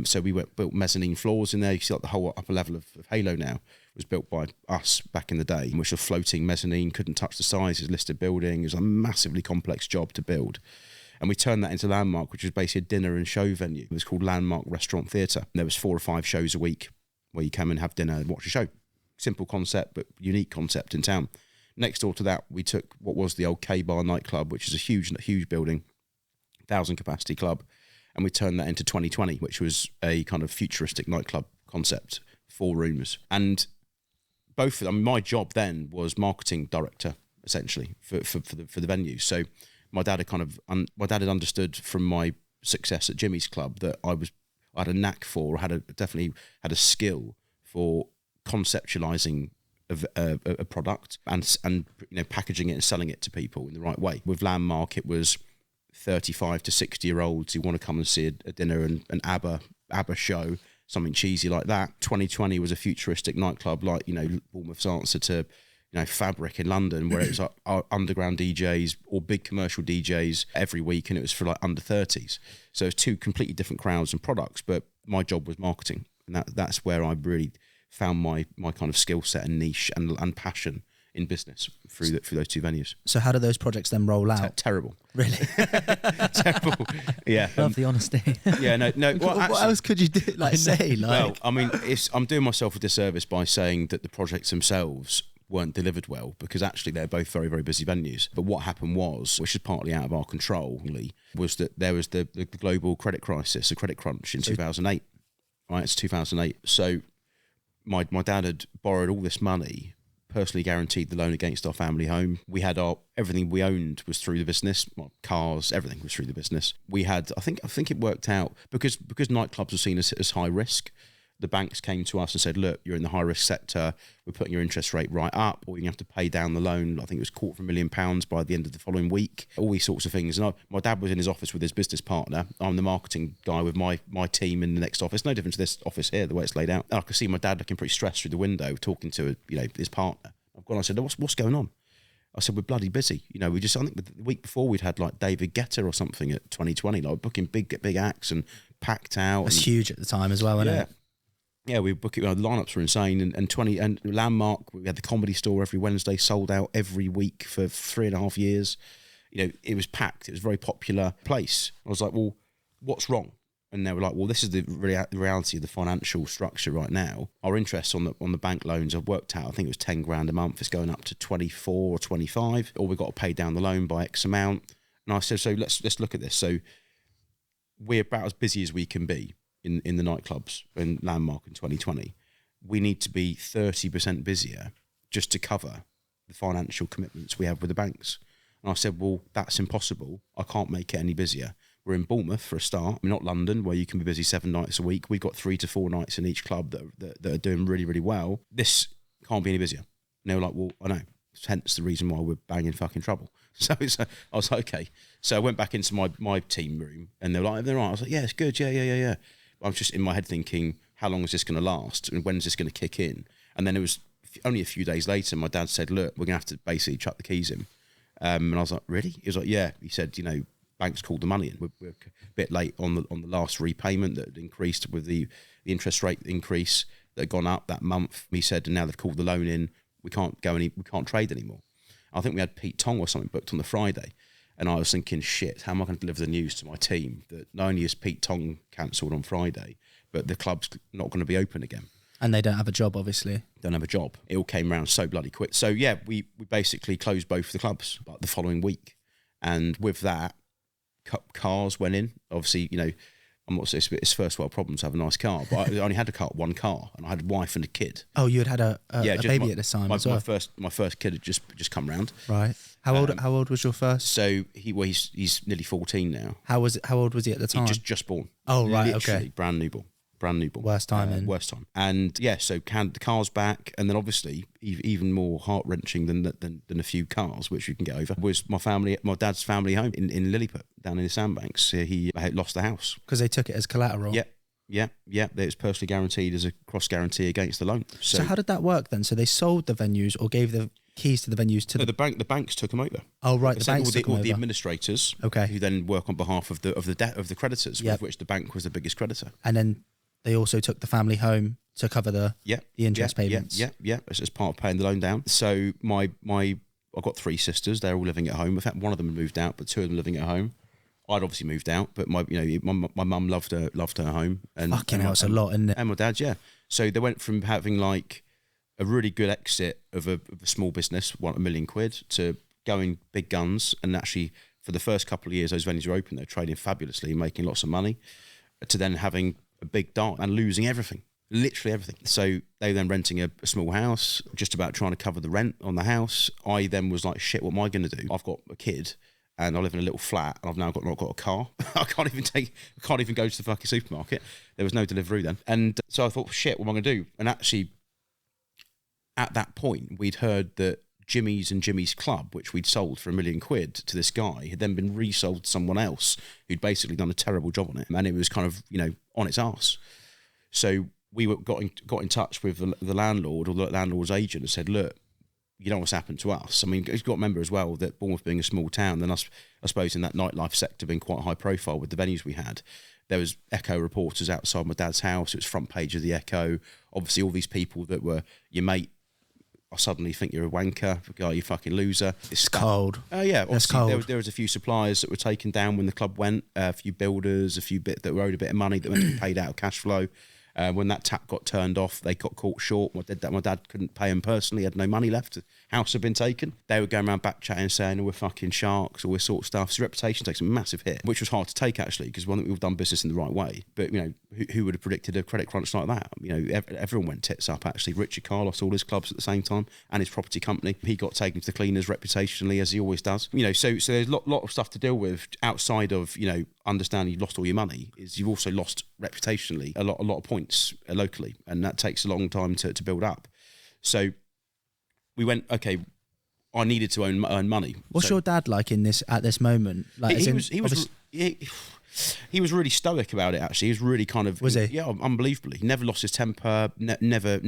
So we built mezzanine floors in there. You see like the whole upper level of Halo now was built by us back in the day, which was floating mezzanine, couldn't touch the size, it's listed building. It was a massively complex job to build. And we turned that into Landmark, which was basically a dinner and show venue. It was called Landmark Restaurant Theatre. There was 4 or 5 shows a week where you come and have dinner and watch a show. Simple concept, but unique concept in town. Next door to that, we took what was the old K-Bar nightclub, which is a huge building, 1,000 capacity club, and we turned that into 2020, which was a kind of futuristic nightclub concept, 4 rooms. And both of them, my job then was marketing director, essentially, for the venue. So my dad had understood from my success at Jimmy's Club that I had a knack for, definitely had a skill for conceptualizing a product and packaging it and selling it to people in the right way. With Landmark, it was 35 to 60-year-olds who want to come and see a dinner and an ABBA show, something cheesy like that. 2020 was a futuristic nightclub like, Bournemouth's answer to, Fabric in London, where it was like underground DJs or big commercial DJs every week, and it was for like under 30s. So it was 2 completely different crowds and products, but my job was marketing. And that's where I really found my kind of skill set and niche and passion in business through those two venues. So how do those projects then roll out? Terrible. Really? Terrible. Yeah. Love the honesty. Yeah, no. Well, what else could you do? Say? Well, I mean, I'm doing myself a disservice by saying that the projects themselves weren't delivered well, because actually they're both very, very busy venues. But what happened was, which is partly out of our control, was that there was the global credit crisis, the credit crunch in 2008. Right, it's 2008. So my dad had borrowed all this money, personally guaranteed the loan against our family home. We had everything we owned was through the business, cars, everything was through the business. We had, I think it worked out because nightclubs were seen as high risk. The banks came to us and said, look, you're in the high risk sector. We're putting your interest rate right up, or you have to pay down the loan. I think it was £250,000 by the end of the following week. All these sorts of things. And my dad was in his office with his business partner. I'm the marketing guy with my team in the next office. No different to this office here, the way it's laid out. And I could see my dad looking pretty stressed through the window, talking to his partner. I said, what's going on? I said, we're bloody busy. I think the week before we'd had like David Guetta or something at 2020, like booking big acts and packed out. It was huge at the time as well, wasn't it? Yeah, we booked it. The lineups were insane, and Landmark. We had the Comedy Store every Wednesday, sold out every week for 3.5 years. It was packed. It was a very popular place. I was like, well, what's wrong? And they were like, well, this is the reality of the financial structure right now. Our interest on the bank loans, I've worked out, I think it was 10 grand a month. It's going up to 24 or 25, or we've got to pay down the loan by X amount. And I said, so let's look at this. So we're about as busy as we can be in the nightclubs and Landmark in 2020. We need to be 30% busier just to cover the financial commitments we have with the banks. And I said, well, that's impossible. I can't make it any busier. We're in Bournemouth for a start. We're not London, where you can be busy 7 nights a week. We've got 3 to 4 nights in each club that are doing really, really well. This can't be any busier. And they were like, well, I know. Hence the reason why we're banging fucking trouble. So I was like, okay. So I went back into my team room, and they were like, they're right. I was like, yeah, it's good. Yeah. I was just in my head thinking, how long is this going to last? And when's this going to kick in? And then it was only a few days later, my dad said, look, we're going to have to basically chuck the keys in. And I was like, really? He was like, yeah. He said, banks called the money in. We're a bit late on the last repayment that had increased with the interest rate increase that had gone up that month. He said, and now they've called the loan in. We can't trade anymore. I think we had Pete Tong or something booked on the Friday. And I was thinking, shit, how am I going to deliver the news to my team that not only is Pete Tong cancelled on Friday, but the club's not going to be open again. And they don't have a job, obviously. Don't have a job. It all came around so bloody quick. So, yeah, we basically closed both the clubs the following week. And with that, cars went in. Obviously, I'm not saying it's first world problem to have a nice car, but I only had one car, and I had a wife and a kid. Oh, you had a baby at this time as well? My first kid had just come round. Right. How old was your first? So he's nearly 14 now. How old was he at the time? He just born. Oh, right, literally, okay. Brand new born. Worst time. Worst time. And yeah, so the car's back, and then obviously even more heart wrenching than a few cars, which you can get over, was my dad's family home in Lilliput down in the Sandbanks. He lost the house because they took it as collateral. Yeah. It was personally guaranteed as a cross guarantee against the loan. So how did that work then? So they sold the venues or gave the keys to the venues to the banks took them over. Oh right, the banks took them over. The administrators, okay, who then work on behalf of the creditors, with which the bank was the biggest creditor. And then they also took the family home to cover the interest payments. Yeah, as part of paying the loan down. So I've got 3 sisters. They're all living at home. In fact, one of them had moved out, but 2 of them living at home. I'd obviously moved out, but my mum loved her home. And fucking hell, it's a lot, isn't it? And my dad, yeah. So they went from having like a really good exit of a small business, £1 million, to going big guns. And actually, for the first couple of years, those venues were open. They're trading fabulously, making lots of money. To then having a big dart and losing everything. Literally everything. So they were then renting a small house, just about trying to cover the rent on the house. I then was like, shit, what am I going to do? I've got a kid and I live in a little flat and I've now not got a car. I can't even go to the fucking supermarket. There was no delivery then. And so I thought, shit, what am I going to do? And actually, at that point, we'd heard that Jimmy's and Jimmy's Club, which we'd sold for £1 million to this guy, had then been resold to someone else who'd basically done a terrible job on it. And it was kind of, on its arse. So we got in touch with the landlord or the landlord's agent and said, look, you know what's happened to us. I mean, you've got to remember as well that Bournemouth being a small town, then I suppose in that nightlife sector being quite high profile with the venues we had, there was Echo reporters outside my dad's house. It was front page of the Echo. Obviously, all these people that were your mate I suddenly think you're a wanker, guy, you fucking loser. It's cold. Yeah, It's cold. There was a few suppliers that were taken down when the club went, a few builders, a few that owed a bit of money that went to be paid out of cash flow. When that tap got turned off, they got caught short. My dad couldn't pay him personally, had no money left. The house had been taken. They were going around back chatting, saying, we're fucking sharks, all this sort of stuff. So reputation takes a massive hit, which was hard to take, actually, because we've done business in the right way. But, who would have predicted a credit crunch like that? Everyone went tits up, actually. Richard Carr lost all his clubs at the same time and his property company. He got taken to the cleaners reputationally, as he always does. So there's a lot of stuff to deal with outside of, understanding you lost all your money. Is you've also lost reputationally a lot of points locally, and that takes a long time to build up. So we went, okay, I needed to earn money. What's your dad like at this moment? Like, he was really stoic about it, actually. He was really kind of... Was he? Yeah, unbelievably. He never lost his temper, never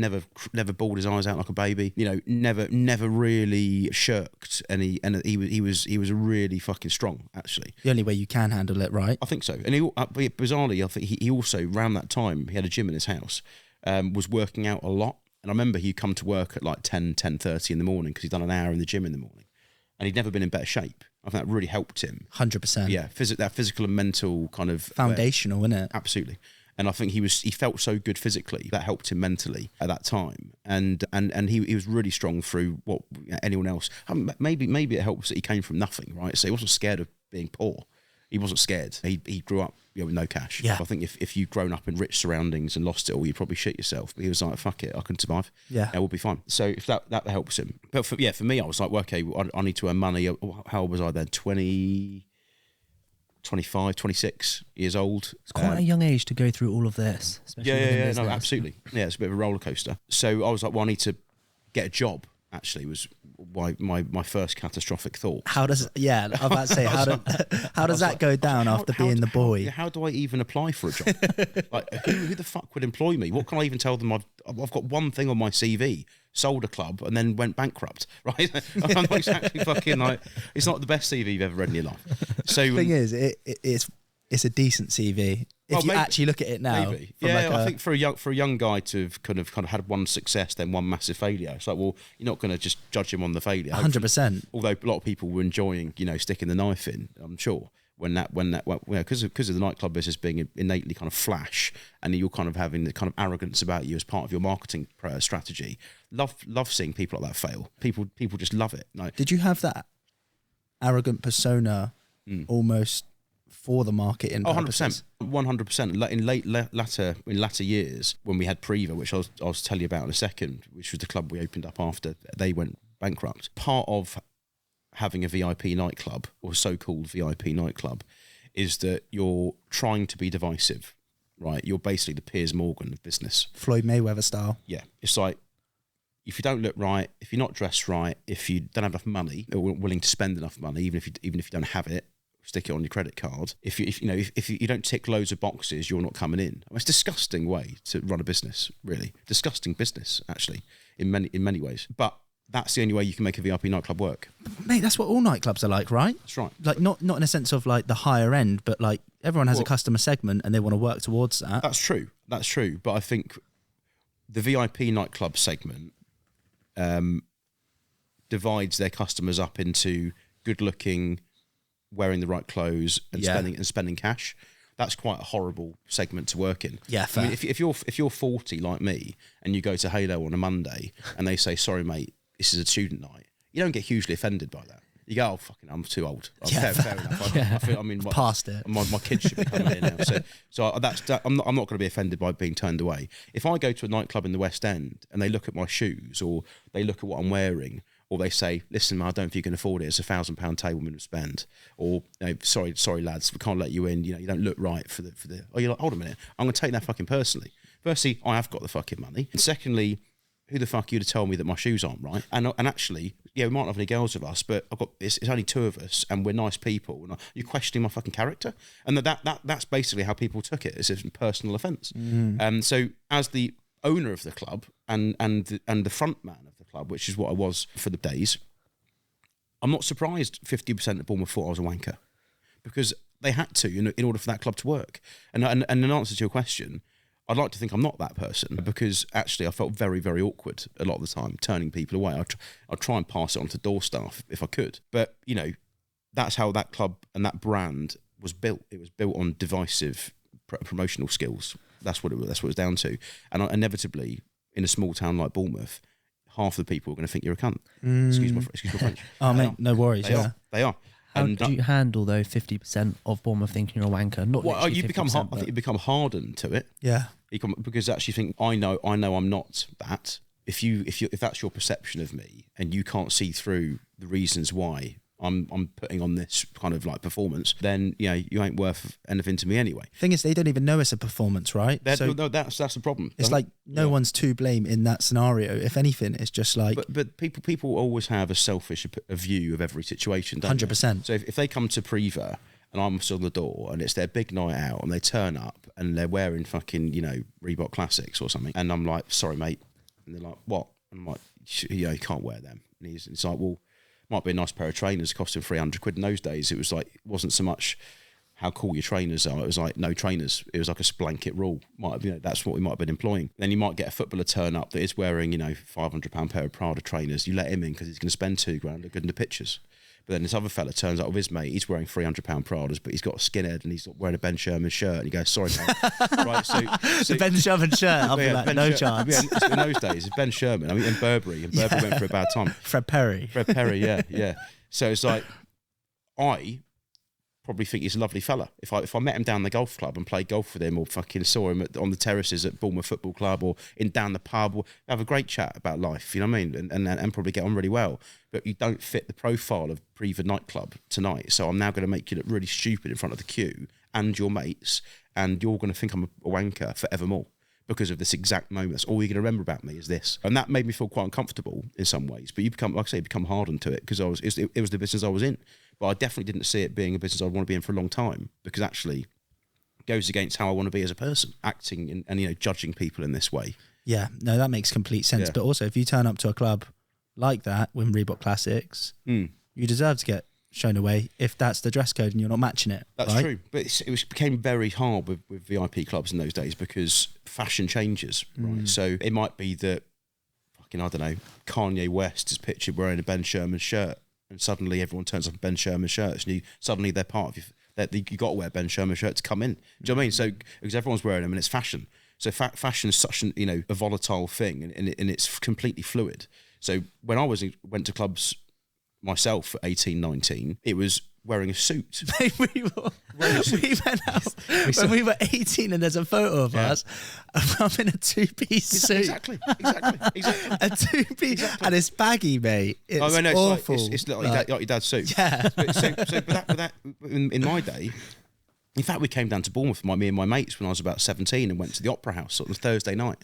bawled his eyes out like a baby. Never really shirked. And he was really fucking strong, actually. The only way you can handle it, right? I think so. And bizarrely, I think he also, around that time, he had a gym in his house, was working out a lot. And I remember he'd come to work at like 10:30 in the morning because he'd done an hour in the gym in the morning. And he'd never been in better shape. I think that really helped him. 100%. Yeah, that physical and mental kind of... Foundational, isn't it? Absolutely. And I think he felt so good physically, that helped him mentally at that time. And he was really strong through what anyone else... maybe it helps that he came from nothing, right? So he wasn't scared of being poor. He wasn't scared. He grew up with no cash. Yeah. So I think if you'd grown up in rich surroundings and lost it all, you'd probably shit yourself. But he was like, fuck it, I can survive. Yeah. We'll be fine. So if that helps him. But for me, I was like, well, okay, I need to earn money. How old was I then? 25, 26 years old. It's quite a young age to go through all of this. Especially Yeah, no, absolutely. Yeah, it's a bit of a roller coaster. So I was like, well, I need to get a job, actually, was my first catastrophic thought. I'm about to say, how does that go down after being the boy? How do I even apply for a job? Like, who the fuck would employ me? What can I even tell them? I've got one thing on my CV: sold a club and then went bankrupt. Right? I'm not exactly fucking like. It's not the best CV you've ever read in your life. So the thing is, it's a decent CV. If you actually look at it now, maybe. I think for a young guy to have kind of had one success, then one massive failure, it's like, well, you're not going to just judge him on the failure. 100%. Although a lot of people were enjoying, sticking the knife in, I'm sure, because of the nightclub business being innately kind of flash, and you're kind of having the kind of arrogance about you as part of your marketing strategy. Love seeing people like that fail. People just love it. Like, did you have that arrogant persona almost for the marketing purposes? 100%. In latter years, when we had Preva, which I'll tell you about in a second, which was the club we opened up after they went bankrupt. Part of having a VIP nightclub, or so-called VIP nightclub, is that you're trying to be divisive, right? You're basically the Piers Morgan of business. Floyd Mayweather style. Yeah. It's like, if you don't look right, if you're not dressed right, if you don't have enough money, or willing to spend enough money, even if you don't have it, stick it on your credit card. If you don't tick loads of boxes, you're not coming in. I mean, it's a disgusting way to run a business, really. Disgusting business, actually, in many ways. But that's the only way you can make a VIP nightclub work. Mate, that's what all nightclubs are like, right? That's right. Like not in a sense of like the higher end, but like everyone has a customer segment and they want to work towards that. That's true. But I think the VIP nightclub segment divides their customers up into good-looking, wearing the right clothes and spending cash. That's quite a horrible segment to work in. Yeah, fair. I mean, if you're 40 like me and you go to Halo on a Monday and they say, sorry mate, this is a student night, you don't get hugely offended by that. You go, oh fucking, I'm too old. Fair enough. Past it. My kids should be coming in now. So I'm not going to be offended by being turned away. If I go to a nightclub in the West End and they look at my shoes, or they look at what I'm wearing, or they say, listen, man, I don't think you can afford it. It's £1,000 table minimum spend. Or, sorry, lads, we can't let you in. You don't look right for the. Oh, you're like, hold a minute. I'm going to take that fucking personally. Firstly, I have got the fucking money. And secondly, who the fuck are you to tell me that my shoes aren't right? And actually, we might not have any girls with us, but it's only two of us, and we're nice people. And you're questioning my fucking character, and that's basically how people took it. It's a personal offence. So as the owner of the club and the front man of the club, which is what I was for the days, I'm not surprised 50% of Bournemouth thought I was a wanker, because they had to in order for that club to work. And in answer to your question, I'd like to think I'm not that person, because actually I felt very, very awkward a lot of the time, turning people away. I'd try and pass it on to door staff if I could. But, you know, that's how that club and that brand was built. It was built on divisive promotional skills. That's what it was down to. And inevitably, in a small town like Bournemouth, half the people are going to think you're a cunt. Excuse my French. Oh, mate, no worries. They are. How do you handle though 50% of Bournemouth thinking you're a wanker? Not well, you 50%, become. I think you become hardened to it. Yeah. Because actually think I know I'm not that. If that's your perception of me, and you can't see through the reasons why I'm putting on this kind of like performance, then you ain't worth anything to me anyway. Thing is, they don't even know it's a performance, right? So no, that's the problem. It's like no one's to blame in that scenario. If anything, it's just like. But people always have a selfish view of every situation. 100%. So if they come to Preva and I'm still on the door and it's their big night out and they turn up and they're wearing fucking Reebok Classics or something, and I'm like, sorry mate, and they're like, what? And I'm like, you can't wear them. And it's like, well, might be a nice pair of trainers costing 300 quid in those days. It was like, it wasn't so much how cool your trainers are. It was like no trainers. It was like a blanket rule. That's what we might have been employing. Then you might get a footballer turn up that is wearing, £500 pair of Prada trainers. You let him in because he's going to spend £2,000, look good in the pictures. But then this other fella turns up with his mate. He's wearing £300 Pradas, but he's got a skinhead and he's wearing a Ben Sherman shirt. And he goes, "Sorry, mate." Right, so the Ben Sherman shirt. I'll be like, no chance. In those days, it's Ben Sherman. I mean, and Burberry went through a bad time. Fred Perry, yeah. So it's like, I probably think he's a lovely fella. If I met him down the golf club and played golf with him, or fucking saw him on the terraces at Bournemouth Football Club, or down the pub, or have a great chat about life, you know what I mean, and probably get on really well. But you don't fit the profile of Preva nightclub tonight, so I'm now going to make you look really stupid in front of the queue and your mates, and you're going to think I'm a wanker forevermore because of this exact moment. That's all you're going to remember about me is this. And that made me feel quite uncomfortable in some ways. But you become, like I say, you become hardened to it because it was the business I was in. But I definitely didn't see it being a business I'd want to be in for a long time, because actually it goes against how I want to be as a person, acting and judging people in this way. Yeah, no, that makes complete sense. Yeah. But also, if you turn up to a club like that with Reebok Classics, you deserve to get shown away if that's the dress code and you're not matching it. That's right? true. But it became very hard with VIP clubs in those days because fashion changes, right? So it might be that, I don't know, Kanye West is pictured wearing a Ben Sherman shirt, and suddenly everyone turns up in Ben Sherman shirts, and suddenly they're part of you. You got to wear Ben Sherman shirt to come in. Do you know what I mean? So because everyone's wearing them and it's fashion. So fashion is such a volatile thing, and it's completely fluid. So when I went to clubs myself at 18, 19, it was wearing a suit. we went out when we were 18, and there's a photo of us. I'm in a two-piece suit. Exactly. A two-piece, and it's baggy, mate. It's awful. It's like your dad's suit. Yeah. But that in my day, in fact, we came down to Bournemouth, me and my mates, when I was about 17, and went to the Opera House on a Thursday night.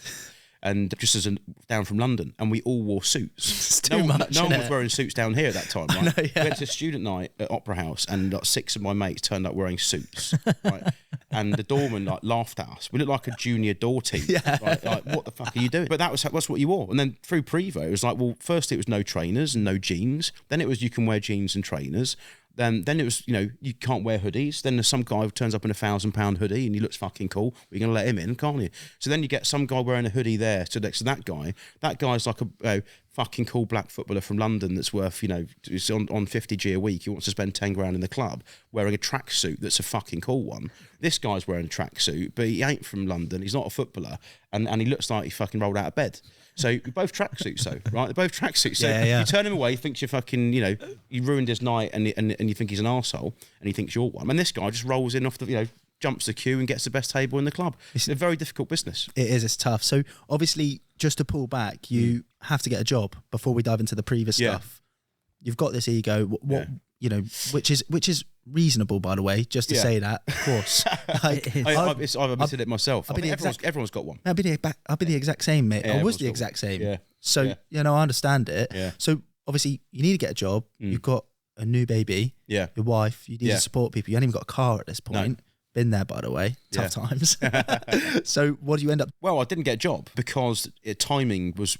And just down from London, and we all wore suits. No one was wearing suits down here at that time, right? Know, yeah. We went to student night at Opera House, and like 6 of my mates turned up wearing suits, right? And the doorman laughed at us. We looked like a junior door team. Yeah. Right? Like, what the fuck are you doing? But that's what you wore. And then through Preva, it was like, well, first it was no trainers and no jeans. Then it was you can wear jeans and trainers. Then it was, you can't wear hoodies. Then there's some guy who turns up in a £1,000 hoodie and he looks fucking cool. Well, you're going to let him in, can't you? So then you get some guy wearing a hoodie there. So next to that guy. That guy's like a fucking cool black footballer from London that's worth, it's on 50G a week. He wants to spend 10 grand in the club wearing a tracksuit that's a fucking cool one. This guy's wearing a tracksuit, but he ain't from London. He's not a footballer. And he looks like he fucking rolled out of bed. So you're both tracksuits, though, right? They're both tracksuits. So yeah. You turn him away, he thinks you're fucking, you ruined his night, and you think he's an arsehole, and he thinks you're one. And this guy just rolls in off the, jumps the queue and gets the best table in the club. It's a very difficult business. It is. It's tough. So obviously, just to pull back, you have to get a job before we dive into the previous stuff. You've got this ego, which is reasonable, by the way, just to say that, of course. I've admitted it myself. Everyone's got one. I'll be the exact same, mate. Yeah, I was the exact same. Yeah. So, I understand it. Yeah. So obviously, you need to get a job. You've got a new baby. Yeah. Your wife. You need to support people. You haven't even got a car at this point. No. Been there, by the way. Tough times. So what do you end up? Well, I didn't get a job because timing was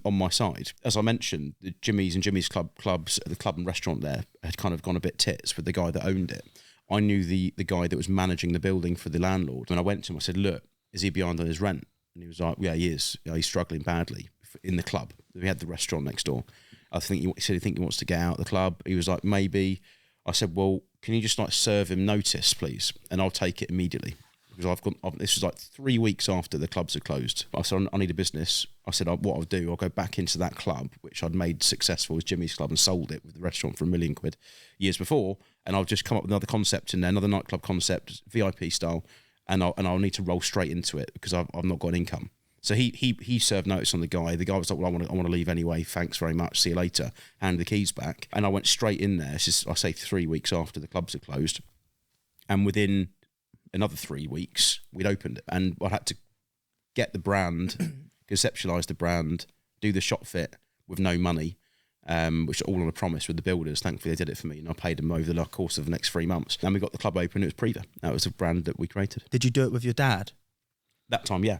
on my side. As I mentioned, the Jimmy's and Jimmy's clubs, the club and restaurant there had kind of gone a bit tits with the guy that owned it. I knew the guy that was managing the building for the landlord. When I went to him, I said, look, is he behind on his rent? And he was like, yeah, he is. He's struggling badly in the club. We had the restaurant next door. I think he said he wants to get out of the club. He was like, maybe. I said, well, can you just like serve him notice, please? And I'll take it immediately. Because this was like 3 weeks after the clubs had closed. I said, I need a business. I said, what I'll do, I'll go back into that club, which I'd made successful as Jimmy's Club and sold it with the restaurant for £1 million years before. And I'll just come up with another concept in there, another nightclub concept, VIP style. And I'll need to roll straight into it because I've not got an income. So he served notice on the guy. The guy was like, well, I want to leave anyway. Thanks very much. See you later. Handed the keys back. And I went straight in there. This is, I say 3 weeks after the clubs had closed. And within another 3 weeks, we'd opened it. And I had to get the brand, conceptualise the brand, do the shop fit with no money, which all on a promise with the builders. Thankfully, they did it for me, and I paid them over the course of the next 3 months. And we got the club open. It was Priva. That was a brand that we created. Did you do it with your dad? That time, yeah.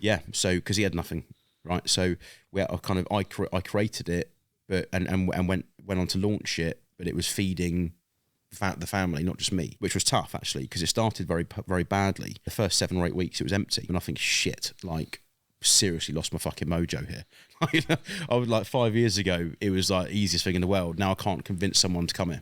Yeah. So because he had nothing, right? So I created it, but and went on to launch it, but it was feeding the family, not just me, which was tough actually because it started very very badly. The first 7 or 8 weeks it was empty, and I think shit, like seriously lost my fucking mojo here. I was like 5 years ago, it was like easiest thing in the world. Now I can't convince someone to come here.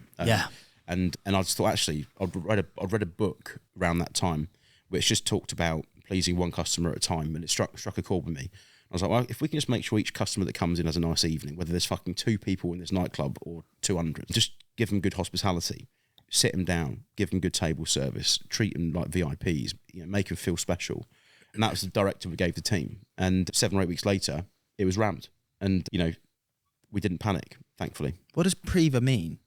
And I just thought actually I'd read a book around that time which just talked about pleasing one customer at a time, and it struck a chord with me. I was like, well, if we can just make sure each customer that comes in has a nice evening, whether there's fucking 2 people in this nightclub or 200, just give them good hospitality, sit them down, give them good table service, treat them like VIPs, make them feel special. And that was the directive we gave the team. And 7 or 8 weeks later, it was rammed. And, we didn't panic, thankfully. What does Priva mean?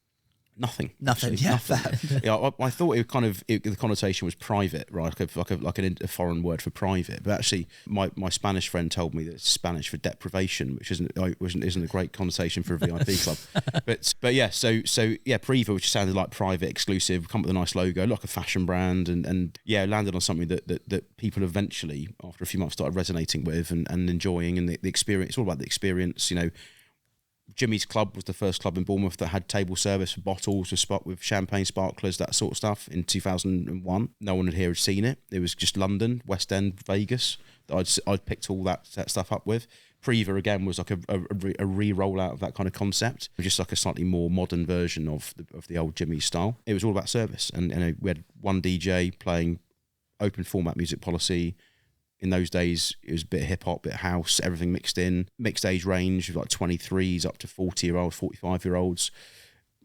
Nothing. Nothing. Actually, Nothing. Yeah, I thought the connotation was private, right? Like a foreign word for private. But actually, my Spanish friend told me that it's Spanish for deprivation, which isn't a great connotation for a VIP club. But yeah, so yeah, Priva, which sounded like private, exclusive, come up with a nice logo, like a fashion brand, and yeah, landed on something that people eventually, after a few months, started resonating with and enjoying, and the experience. It's all about the experience, Jimmy's Club was the first club in Bournemouth that had table service for bottles with champagne sparklers, that sort of stuff in 2001. No one here had seen it. It was just London, West End, Vegas that I'd picked all that stuff up with. Priva again was like a re-roll out of that kind of concept, just like a slightly more modern version of the old Jimmy's style. It was all about service, and we had one DJ playing open format music policy. In those days, it was a bit of hip-hop, bit of house, everything mixed in. Mixed age range of like 23s up to 40-year-olds, 45-year-olds,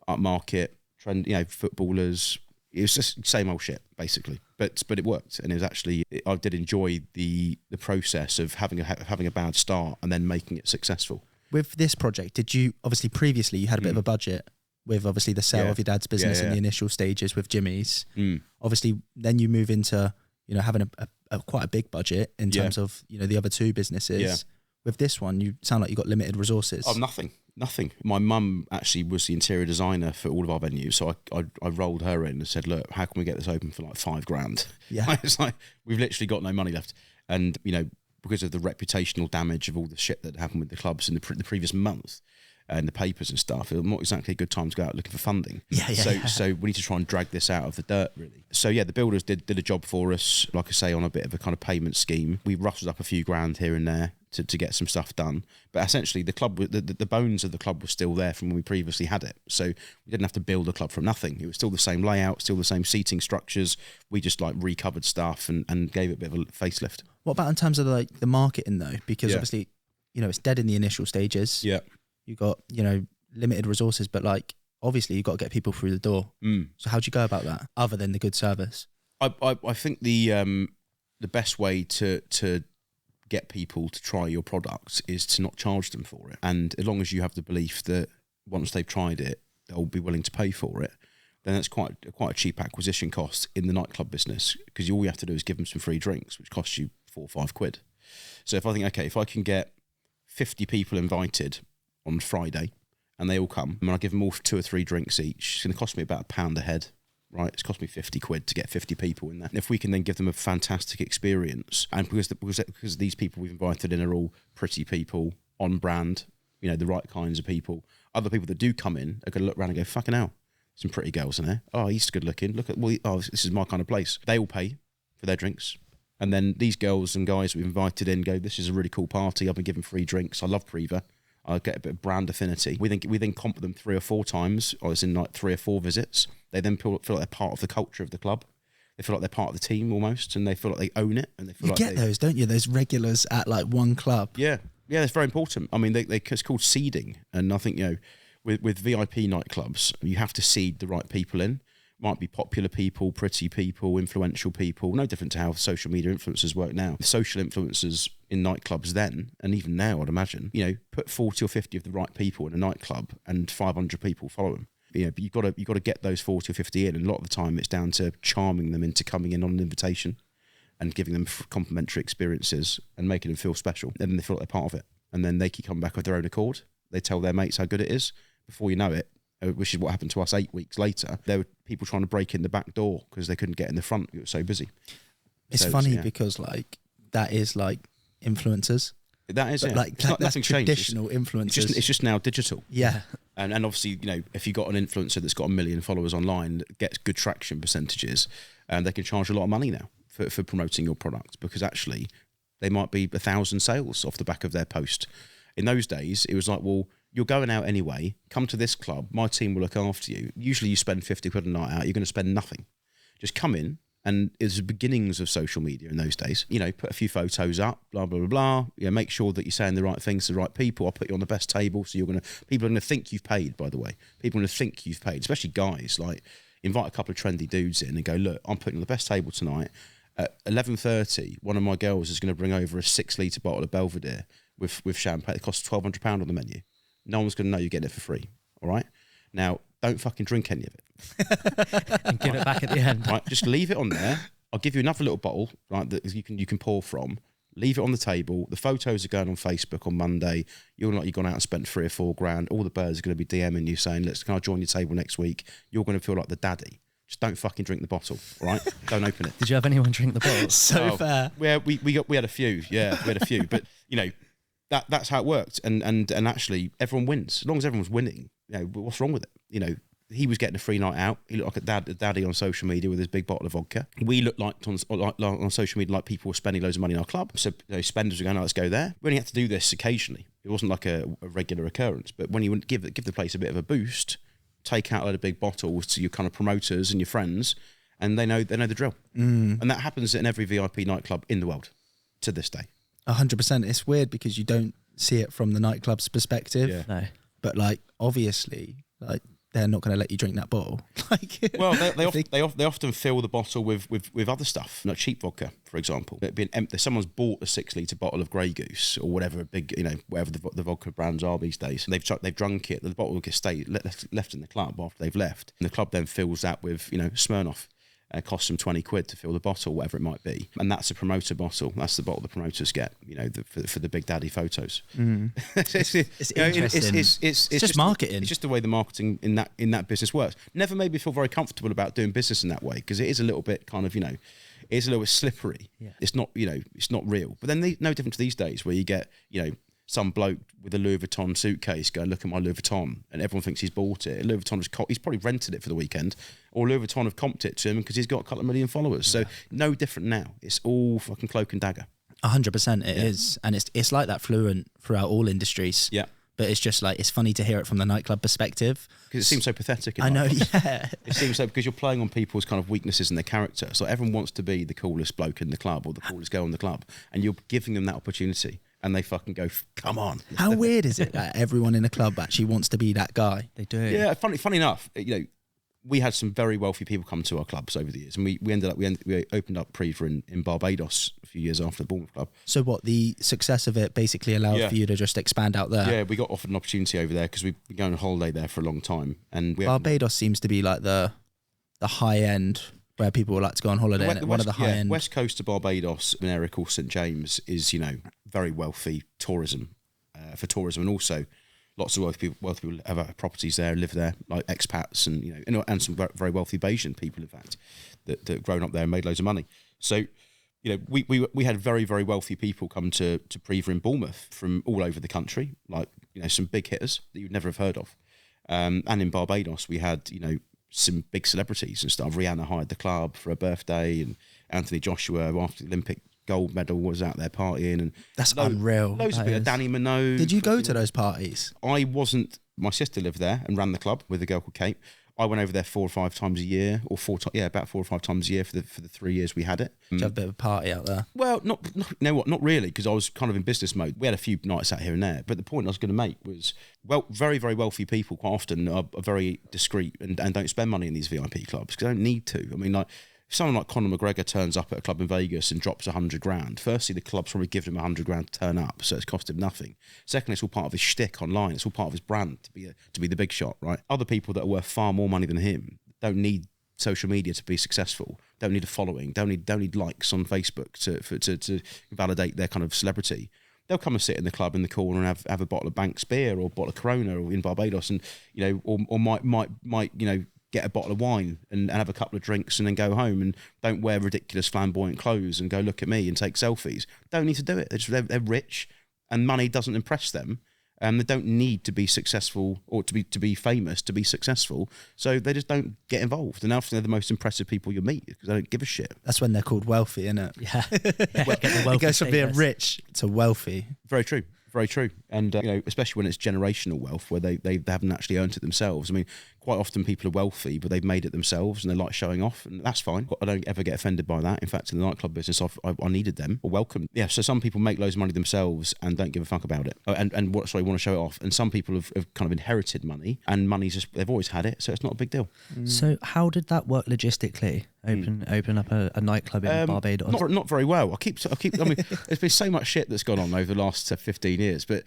upmarket, trend, footballers. It was just same old shit, basically. But it worked, and it was actually, I did enjoy the process of having a bad start and then making it successful. With this project, did you, obviously previously you had a bit of a budget with obviously the sale of your dad's business in the initial stages with Jimmy's. Obviously, then you move into, having a quite a big budget in terms of the other 2 businesses. With this one, you sound like you got limited resources. Oh, nothing. My mum actually was the interior designer for all of our venues, so I rolled her in and said, look, how can we get this open for like £5,000? Yeah. It's like we've literally got no money left, and because of the reputational damage of all the shit that happened with the clubs in the previous month and the papers and stuff, it was not exactly a good time to go out looking for funding. So we need to try and drag this out of the dirt, really. So yeah, the builders did a job for us, like I say, on a bit of a kind of payment scheme. We rustled up a few grand here and there to get some stuff done. But essentially the club, the bones of the club were still there from when we previously had it. So we didn't have to build a club from nothing. It was still the same layout, still the same seating structures. We just like recovered stuff and gave it a bit of a facelift. What about in terms of like the marketing though? Because obviously, it's dead in the initial stages. Yeah. You got, limited resources, but like obviously you've got to get people through the door. So how'd you go about that other than the good service? I think the best way to get people to try your product is to not charge them for it. And as long as you have the belief that once they've tried it, they'll be willing to pay for it, then that's quite a cheap acquisition cost in the nightclub business, because all you have to do is give them some free drinks, which costs you £4 or £5. So if I think, okay, if I can get 50 people invited on Friday and they all come, and I give them all 2 or 3 drinks each, it's going to cost me about £1 a head, right? It's cost me £50 to get 50 people in there. And if we can then give them a fantastic experience, and because these people we've invited in are all pretty people, on brand, the right kinds of people, other people that do come in are going to look around and go, fucking hell, some pretty girls in there. Oh, he's good looking. This is my kind of place. They all pay for their drinks. And then these girls and guys we've invited in go, this is a really cool party. I've been given free drinks. I love Preva. I get a bit of brand affinity. We then comp them 3 or 4 times, or as in like 3 or 4 visits. They then feel like they're part of the culture of the club. They feel like they're part of the team almost, and they feel like they own it. And they feel You get those, don't you? Those regulars at like one club. Yeah, that's very important. I mean, it's called seeding, and I think with VIP nightclubs, you have to seed the right people in. Might be popular people, pretty people, influential people. No different to how social media influencers work now. The social influencers in nightclubs then, and even now, I'd imagine, put 40 or 50 of the right people in a nightclub, and 500 people follow them. But you've got to get those 40 or 50 in, and a lot of the time it's down to charming them into coming in on an invitation and giving them complimentary experiences and making them feel special. And then they feel like they're part of it, and then they can come back with their own accord. They tell their mates how good it is. Before you know it, which is what happened to us 8 weeks later, there were people trying to break in the back door because they couldn't get in the front. It was so busy. It's funny because like that is like influencers. That is, that's nothing traditional changed. influencers. It's just now digital. Yeah. And obviously, if you've got an influencer that's got 1 million followers online that gets good traction percentages, and they can charge a lot of money now for promoting your product, because actually they might be 1,000 sales off the back of their post. In those days, it was like, well, you're going out anyway, come to this club, my team will look after you. Usually you spend 50 quid a night out, you're going to spend nothing. Just come in, and it's the beginnings of social media in those days. Put a few photos up, blah, blah, blah, blah. Make sure that you're saying the right things to the right people. I'll put you on the best table, so people are going to think you've paid, by the way. People are going to think you've paid, especially guys. Like, invite a couple of trendy dudes in and go, look, I'm putting on the best table tonight. At 11:30, one of my girls is going to bring over a 6-litre bottle of Belvedere with champagne. It costs £1,200 on the menu. No one's going to know you're getting it for free, all right? Now, don't fucking drink any of it. And give it back at the end. Right, just leave it on there. I'll give you another little bottle, right, that you can pour from. Leave it on the table. The photos are going on Facebook on Monday. You're like you've gone out and spent 3 or 4 grand. All the birds are going to be DMing you saying, can I join your table next week? You're going to feel like the daddy. Just don't fucking drink the bottle, all right? Don't open it. Did you have anyone drink the bottle? So fair. Yeah, we had a few. Yeah, we had a few. But, that's how it worked. And actually, everyone wins. As long as everyone's winning, what's wrong with it? He was getting a free night out. He looked like a daddy on social media with his big bottle of vodka. We looked like on social media like people were spending loads of money in our club. So spenders were going, let's go there. We only had to do this occasionally. It wasn't like a regular occurrence. But when you give the place a bit of a boost, take out a load of big bottles to your kind of promoters and your friends, and they know the drill. And that happens in every VIP nightclub in the world to this day. 100%. It's weird because you don't see it from the nightclub's perspective. Yeah. No. But like, obviously, like they're not going to let you drink that bottle. Well, they often fill the bottle with other stuff, like cheap vodka, for example. It'd be someone's bought a 6-litre bottle of Grey Goose or whatever whatever the vodka brands are these days. They've drunk it. The bottle will get left in the club after they've left, and the club then fills that with Smirnoff. Costs them 20 quid to fill the bottle, whatever it might be, and that's a promoter bottle. That's the bottle the promoters get, for the big daddy photos. It's interesting. It's just marketing. It's just the way the marketing in that business works. Never made me feel very comfortable about doing business in that way, because it is a little bit kind of it is a little bit slippery. Yeah. It's not it's not real. But then no different to these days where you get some bloke with a Louis Vuitton suitcase going, look at my Louis Vuitton, and everyone thinks he's bought it. Louis Vuitton he's probably rented it for the weekend, or Louis Vuitton have comped it to him because he's got a couple of million followers. Yeah. So no different now. It's all fucking cloak and dagger. 100% it is, and it's like that fluent throughout all industries. Yeah. But it's just like, it's funny to hear it from the nightclub perspective. Because it seems so pathetic. I know, yeah. It seems so, because you're playing on people's kind of weaknesses and their character. So everyone wants to be the coolest bloke in the club or the coolest girl in the club, and you're giving them that opportunity. And they fucking go, come on. How weird is it that everyone in a club actually wants to be that guy? They do. Yeah, funny enough, we had some very wealthy people come to our clubs over the years, and we opened up Preva in Barbados a few years after the Bournemouth club. So what, the success of it basically allowed for you to just expand out there? Yeah, we got offered an opportunity over there because we've been going on holiday there for a long time, and Barbados seems to be like the high end where people would like to go on holiday. One of the high end. West coast of Barbados, an area called St James, is very wealthy tourism, and also lots of wealthy people have properties there, live there, like expats, and some very wealthy Bayesian people, in fact, that have grown up there and made loads of money. So, we had very, very wealthy people come to Preva in Bournemouth from all over the country, like some big hitters that you'd never have heard of, and in Barbados we had some big celebrities and stuff. Rihanna hired the club for her birthday, and Anthony Joshua, after the gold medal, was out there partying, and That's unreal. Loads of people. Danny Minogue. Did you go to those parties? I wasn't. My sister lived there and ran the club with a girl called Kate. I went over there 4 or 5 times a year, or about 4 or 5 times a year for the 3 years we had it. Did you have a bit of a party out there? Well, you know what? Not really, because I was kind of in business mode. We had a few nights out here and there, but the point I was going to make was, well, very, very wealthy people quite often are very discreet and don't spend money in these VIP clubs because they don't need to. I mean, like, if someone like Conor McGregor turns up at a club in Vegas and drops 100 grand, firstly, the club's probably given him 100 grand to turn up, so it's cost him nothing. Secondly, it's all part of his shtick online. It's all part of his brand to be the big shot, right? Other people that are worth far more money than him don't need social media to be successful, don't need a following, don't need likes on Facebook to validate their kind of celebrity. They'll come and sit in the club in the corner and have a bottle of Banks beer or a bottle of Corona or in Barbados, and or might get a bottle of wine and have a couple of drinks and then go home, and don't wear ridiculous flamboyant clothes and go look at me and take selfies. Don't need to do it. They're rich and money doesn't impress them. They don't need to be successful or to be famous to be successful. So they just don't get involved. And often they're the most impressive people you meet because they don't give a shit. That's when they're called wealthy, isn't it? Yeah. It goes from being rich to wealthy. Very true. Very true. And, especially when it's generational wealth where they haven't actually earned it themselves. I mean, quite often people are wealthy, but they've made it themselves and they like showing off, and that's fine. I don't ever get offended by that. In fact, in the nightclub business, I needed them or welcome. Yeah, so some people make loads of money themselves and don't give a fuck about it. Want to show it off. And some people have kind of inherited money, and money's just, they've always had it, so it's not a big deal. So how did that work logistically? Open up a nightclub in Barbados? Not very well. I mean, there's been so much shit that's gone on over the last 15 years, but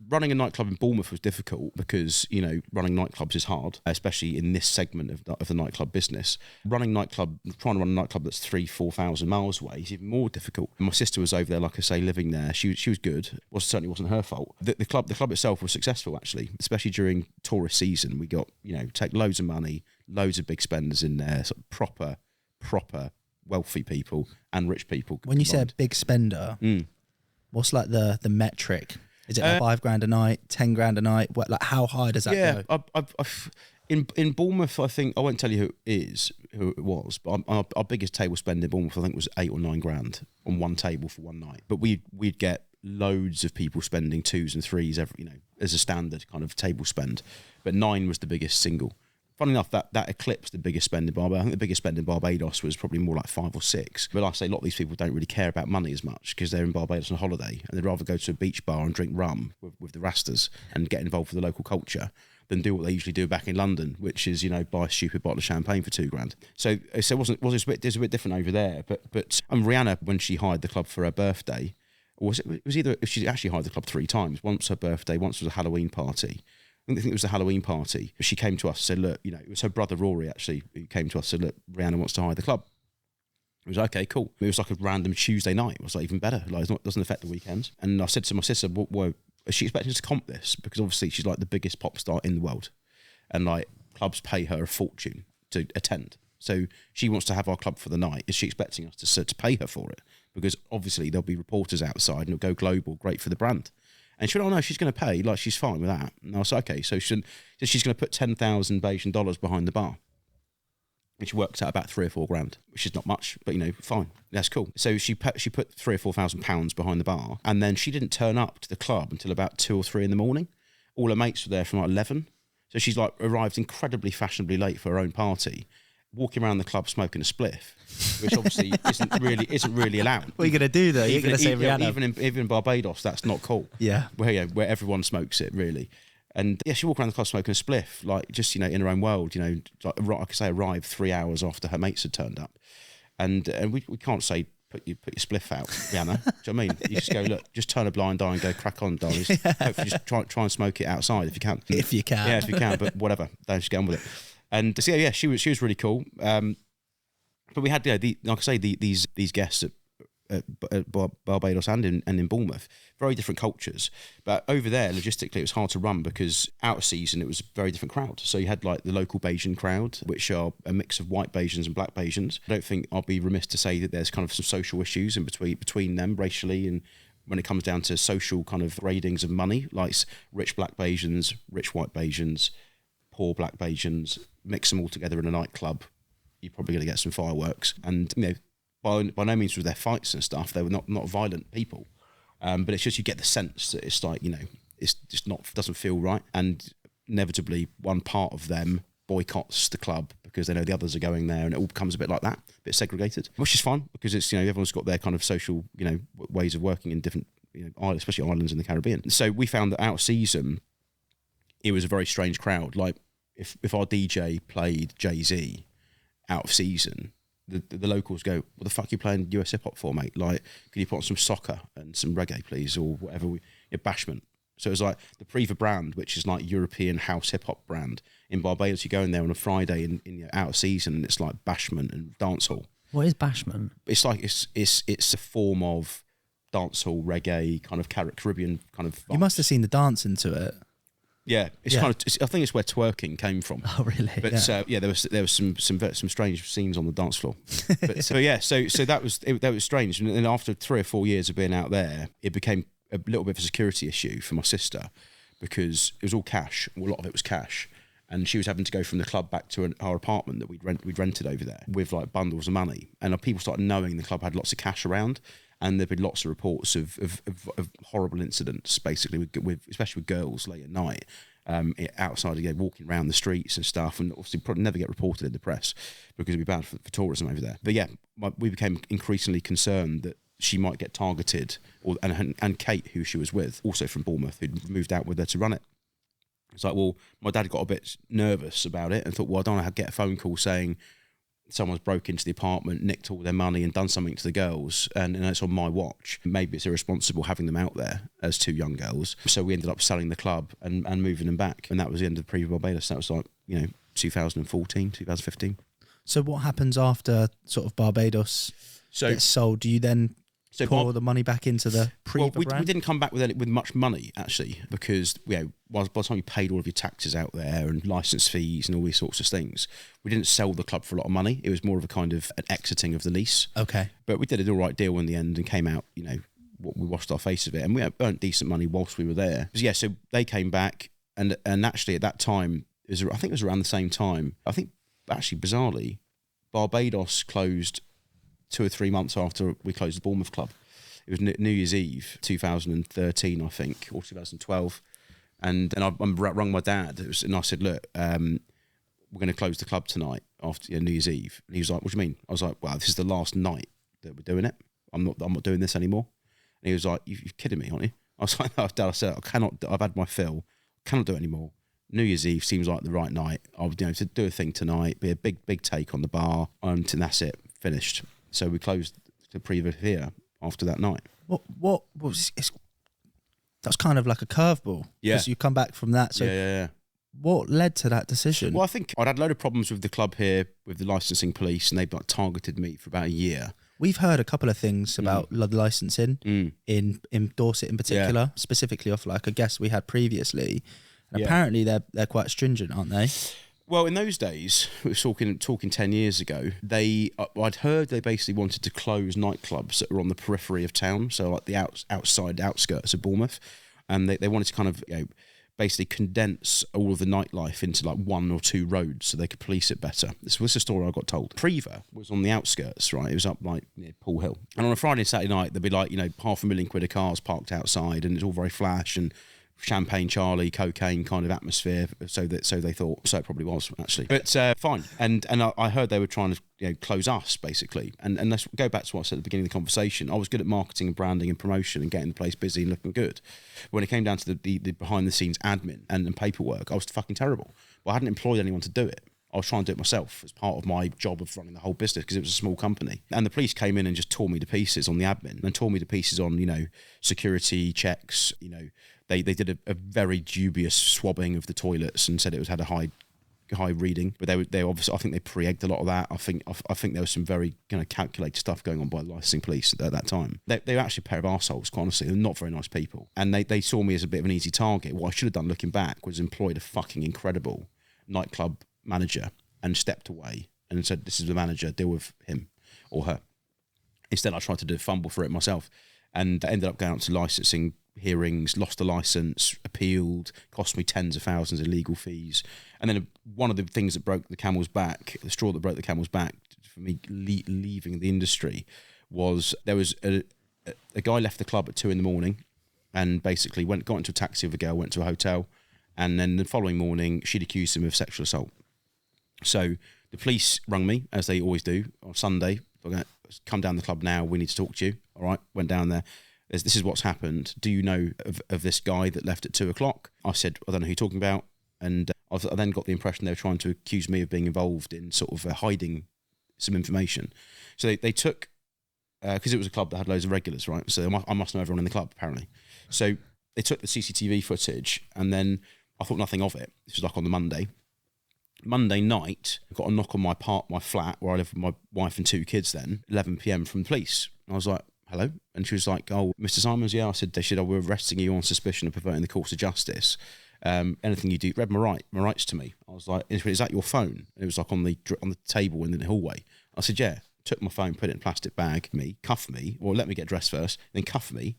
running a nightclub in Bournemouth was difficult because, running nightclubs is hard, especially in this segment of the nightclub business. Trying to run a nightclub that's 3,000-4,000 miles away is even more difficult. My sister was over there, like I say, living there. She was good. Certainly wasn't her fault. The club itself was successful, actually, especially during tourist season. We got, take loads of money, loads of big spenders in there, sort of proper wealthy people and rich people. When you say a big spender, what's like the metric? Is it like $5,000 a night, 10 grand a night? What, like, how high does that go? In Bournemouth, I think, I won't tell you who it was, but our biggest table spend in Bournemouth, I think, was 8 or 9 grand on one table for one night. But we'd get loads of people spending 2s and 3s every, as a standard kind of table spend. But 9 was the biggest single. Funny enough, that eclipsed the biggest spend in Barbados. I think the biggest spend in Barbados was probably more like 5 or 6. But like I say, a lot of these people don't really care about money as much because they're in Barbados on holiday and they'd rather go to a beach bar and drink rum with the Rastas and get involved with the local culture than do what they usually do back in London, which is, buy a stupid bottle of champagne for 2 grand. So it was a bit different over there. But Rihanna, when she hired the club for her birthday, it was either, she actually hired the club 3 times. Once her birthday, once was a Halloween party. I think it was the Halloween party. She came to us and said, look, it was her brother Rory actually who came to us and said, look, Rihanna wants to hire the club. It was okay, cool. It was like a random Tuesday night. It was like even better. Like it doesn't affect the weekends. And I said to my sister, well, is she expecting us to comp this? Because obviously she's like the biggest pop star in the world. And like clubs pay her a fortune to attend. So she wants to have our club for the night. Is she expecting us to pay her for it? Because obviously there'll be reporters outside and it'll go global, great for the brand. And she went, oh no, she's going to pay, like she's fine with that. And I was like, okay, so she's going to put 10,000 Bayesian dollars behind the bar. And she works out about 3 or 4 grand, which is not much, but fine, that's cool. So she put 3,000 or 4,000 pounds behind the bar, and then she didn't turn up to the club until about 2 or 3 in the morning. All her mates were there from like 11. So she's like arrived incredibly fashionably late for her own party, walking around the club smoking a spliff, which obviously isn't really allowed. What are you going to do though? You're going to say Rihanna. Even in Barbados, that's not cool. Yeah. Where everyone smokes it, really. And yeah, she walked around the club smoking a spliff, like just, in her own world, like I say, arrived 3 hours after her mates had turned up. And we can't say, put your spliff out, Rihanna. Do you know what I mean? You just go, look, just turn a blind eye and go, crack on, darling. Hopefully just try and smoke it outside if you can. If you can. Yeah, if you can, but whatever. Don't just get on with it. And so yeah, she was really cool. But we had, like I say, these guests at Barbados and in Bournemouth, very different cultures. But over there, logistically, it was hard to run because out of season, it was a very different crowd. So you had like the local Bayesian crowd, which are a mix of white Bayesians and black Bayesians. I don't think I'll be remiss to say that there's kind of some social issues in between them racially, and when it comes down to social kind of gradings of money, like rich black Bayesians, rich white Bayesians, poor black Bayesians, mix them all together in a nightclub, you're probably going to get some fireworks. And by no means with their fights and stuff. They were not violent people, but it's just you get the sense that it's like, you know, it's just not, doesn't feel right, and inevitably one part of them boycotts the club because they know the others are going there, and it all becomes a bit like that, a bit segregated, which is fine because it's, you know, everyone's got their kind of social, you know, ways of working in different, you know, especially islands in the Caribbean. So we found that out of season, it was a very strange crowd. Like if our DJ played Jay-Z out of season, the locals go, "What the fuck are you playing US hip hop for, mate? Like, can you put on some soccer and some reggae, please, or whatever?" Bashment. So it was like the Priva brand, which is like European house hip hop brand. In Barbados, you go in there on a Friday in you know, out of season, and it's like bashment and dancehall. What is bashment? It's like it's a form of dancehall reggae kind of Caribbean kind of vibes. You must have seen the dancing to it. Yeah, it's kind of. I think it's where twerking came from. Oh, really? But there was some strange scenes on the dance floor. But so that was strange. And then after 3 or 4 years of being out there, it became a little bit of a security issue for my sister because it was all cash. A lot of it was cash, and she was having to go from the club back to our apartment that we'd rented over there with like bundles of money. And people started knowing the club had lots of cash around. And there've been lots of reports of horrible incidents, basically, with especially with girls late at night, outside again, walking around the streets and stuff, and obviously probably never get reported in the press because it'd be bad for tourism over there. But yeah, we became increasingly concerned that she might get targeted, and Kate, who she was with, also from Bournemouth, who'd moved out with her to run it. It's like, well, my dad got a bit nervous about it and thought, well, I don't know how to get a phone call saying someone's broke into the apartment, nicked all their money and done something to the girls, and it's on my watch. Maybe it's irresponsible having them out there as 2 young girls. So we ended up selling the club and moving them back. And that was the end of Priva Barbados. That was like, you know, 2014, 2015. So what happens after sort of Barbados gets sold? Do you then pour the money back into the Priva brand? We didn't come back with much money, actually, because, you know, by the time you paid all of your taxes out there and licence fees and all these sorts of things, we didn't sell the club for a lot of money. It was more of a kind of an exiting of the lease. Okay. But we did an all right deal in the end and came out, you know, we washed our face of it, and we earned decent money whilst we were there. Yeah, so they came back, and actually at that time, I think it was around the same time, I think actually bizarrely, Barbados closed 2 or 3 months after we closed the Bournemouth club. It was New Year's Eve, 2013, I think, or 2012. And I rung my dad, and I said, look, we're going to close the club tonight after New Year's Eve. And he was like, what do you mean? I was like, well, this is the last night that we're doing it. I'm not doing this anymore. And he was like, you're kidding me, aren't you? I was like, no, Dad, I said, I've had my fill. Cannot do it anymore. New Year's Eve seems like the right night. I would, to do a thing tonight, be a big take on the bar, and that's it, finished. So we closed the Priva here after that night. What was that's kind of like a curveball. Yeah. Because you come back from that. So yeah. What led to that decision? Well, I think I'd had a load of problems with the club here, with the licensing police, and they've like targeted me for about a year. We've heard a couple of things about licensing in Dorset in particular, specifically off like a guest we had previously. And apparently they're quite stringent, aren't they? Well, in those days, we were talking 10 years ago, I'd heard they basically wanted to close nightclubs that were on the periphery of town, so like the outskirts of Bournemouth, and they wanted to kind of, you know, basically condense all of the nightlife into like 1 or 2 roads so they could police it better. This was the story I got told. Priva was on the outskirts, right? It was up like near Pool Hill. And on a Friday and Saturday night, there'd be like, you know, £500,000 of cars parked outside, and it's all very flash and Champagne Charlie, cocaine kind of atmosphere, so they thought. So it probably was, actually. But fine. And I heard they were trying to, you know, close us, basically. And let's go back to what I said at the beginning of the conversation. I was good at marketing and branding and promotion and getting the place busy and looking good. When it came down to the behind-the-scenes admin and paperwork, I was fucking terrible. Well, I hadn't employed anyone to do it. I was trying to do it myself as part of my job of running the whole business because it was a small company. And the police came in and just tore me to pieces on the admin and tore me to pieces on, you know, security checks. You know, they did a very dubious swabbing of the toilets and said it had a high reading, but they obviously, I think they pre-egged a lot of that. I think there was some very kind of calculated stuff going on by the licensing police at that time. They were actually a pair of arseholes, quite honestly. They're not very nice people, and they saw me as a bit of an easy target. What I should have done looking back was employed a fucking incredible nightclub manager and stepped away and said, this is the manager, deal with him or her. Instead, I tried to do a fumble for it myself and ended up going out to licensing hearings, lost the license, appealed, cost me tens of thousands in legal fees. And then one of the things that broke the camel's back, the straw that broke the camel's back for me leaving the industry was there was a guy left the club at 2 a.m. and basically got into a taxi with a girl, went to a hotel, and then the following morning she'd accused him of sexual assault. So the police rung me, as they always do, on Sunday. They're going to come down the club now, we need to talk to you. All right, went down there. This is what's happened. Do you know of this guy that left at 2 o'clock? I said, I don't know who you're talking about. And I then got the impression they were trying to accuse me of being involved in sort of hiding some information. So they took, because it was a club that had loads of regulars, right? So I must know everyone in the club, apparently. So they took the CCTV footage, and then I thought nothing of it. This was like on the Monday. Monday night, I got a knock on my flat, where I live with my wife and 2 kids then, 11 p.m. from the police. And I was like, hello? And she was like, oh, Mr. Simons, yeah. I said, we're arresting you on suspicion of perverting the course of justice. Anything you do, read my rights to me. I was like, is that your phone? And it was like on the table in the hallway. I said, yeah. Took my phone, put it in a plastic bag, cuff me, or let me get dressed first, then cuff me.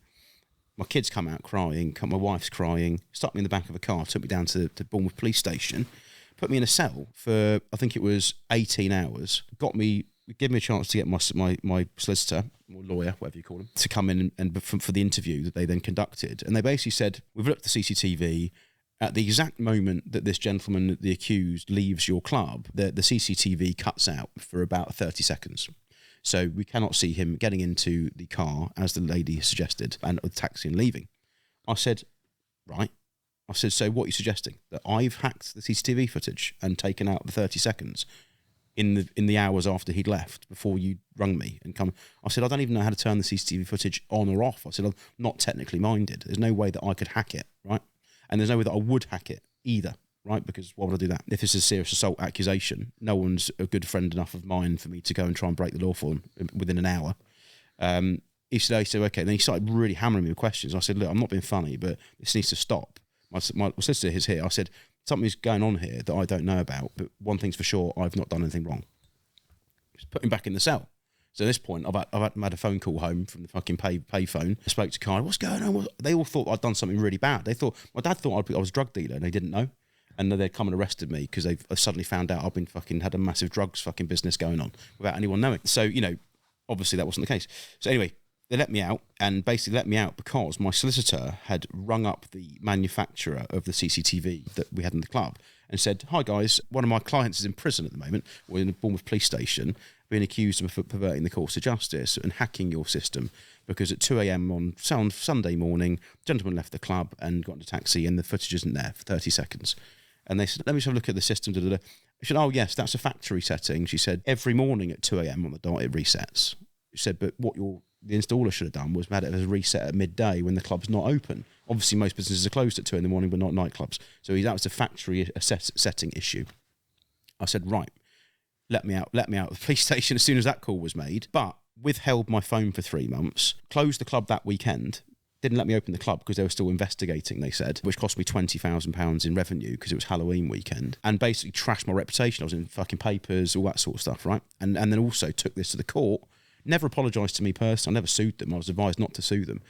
My kids come out crying, my wife's crying, stuck me in the back of a car, took me down to Bournemouth police station, put me in a cell for, I think it was 18 hours, gave me a chance to get my solicitor, or lawyer, whatever you call them, to come in and for the interview that they then conducted. And they basically said, we've looked at the CCTV. At the exact moment that this gentleman, the accused, leaves your club, the CCTV cuts out for about 30 seconds. So we cannot see him getting into the car, as the lady suggested, and the taxi and leaving. I said, right. I said, so what are you suggesting? That I've hacked the CCTV footage and taken out the 30 seconds in the hours after he'd left, before you rung me and come. I said, I don't even know how to turn the CCTV footage on or off. I said, I'm not technically minded. There's no way that I could hack it, right? And there's no way that I would hack it either, right? Because why would I do that? If it's a serious assault accusation, no one's a good friend enough of mine for me to go and try and break the law for them within an hour. He said, okay. And then he started really hammering me with questions. I said, look, I'm not being funny, but this needs to stop. My sister is here. I said, something's going on here that I don't know about, but one thing's for sure, I've not done anything wrong. Just put him back in the cell. So at this point, I've had a phone call home from the fucking pay phone. I spoke to Kai. What's going on? They all thought I'd done something really bad. My dad thought I was a drug dealer, and they didn't know. And they'd come and arrested me because they've suddenly found out I've been had a massive drugs fucking business going on without anyone knowing. So, obviously that wasn't the case. So anyway, they let me out, and basically let me out because my solicitor had rung up the manufacturer of the CCTV that we had in the club and said, hi guys, one of my clients is in prison at the moment, or in the Bournemouth police station, being accused of perverting the course of justice and hacking your system, because at 2 a.m. on Sunday morning, a gentleman left the club and got into a taxi, and the footage isn't there for 30 seconds. And they said, let me just have a look at the system. She said, oh yes, that's a factory setting. She said, every morning at 2 a.m. on the dot, it resets. She said, but what the installer should have done was had it as a reset at midday when the club's not open. Obviously, most businesses are closed at 2 in the morning, but not nightclubs. So that was a factory setting issue. I said, right, let me out of the police station as soon as that call was made, but withheld my phone for 3 months, closed the club that weekend, didn't let me open the club because they were still investigating, they said, which cost me £20,000 in revenue because it was Halloween weekend, and basically trashed my reputation. I was in fucking papers, all that sort of stuff, right? And then also took this to the court, never apologised to me personally, I never sued them. I was advised not to sue them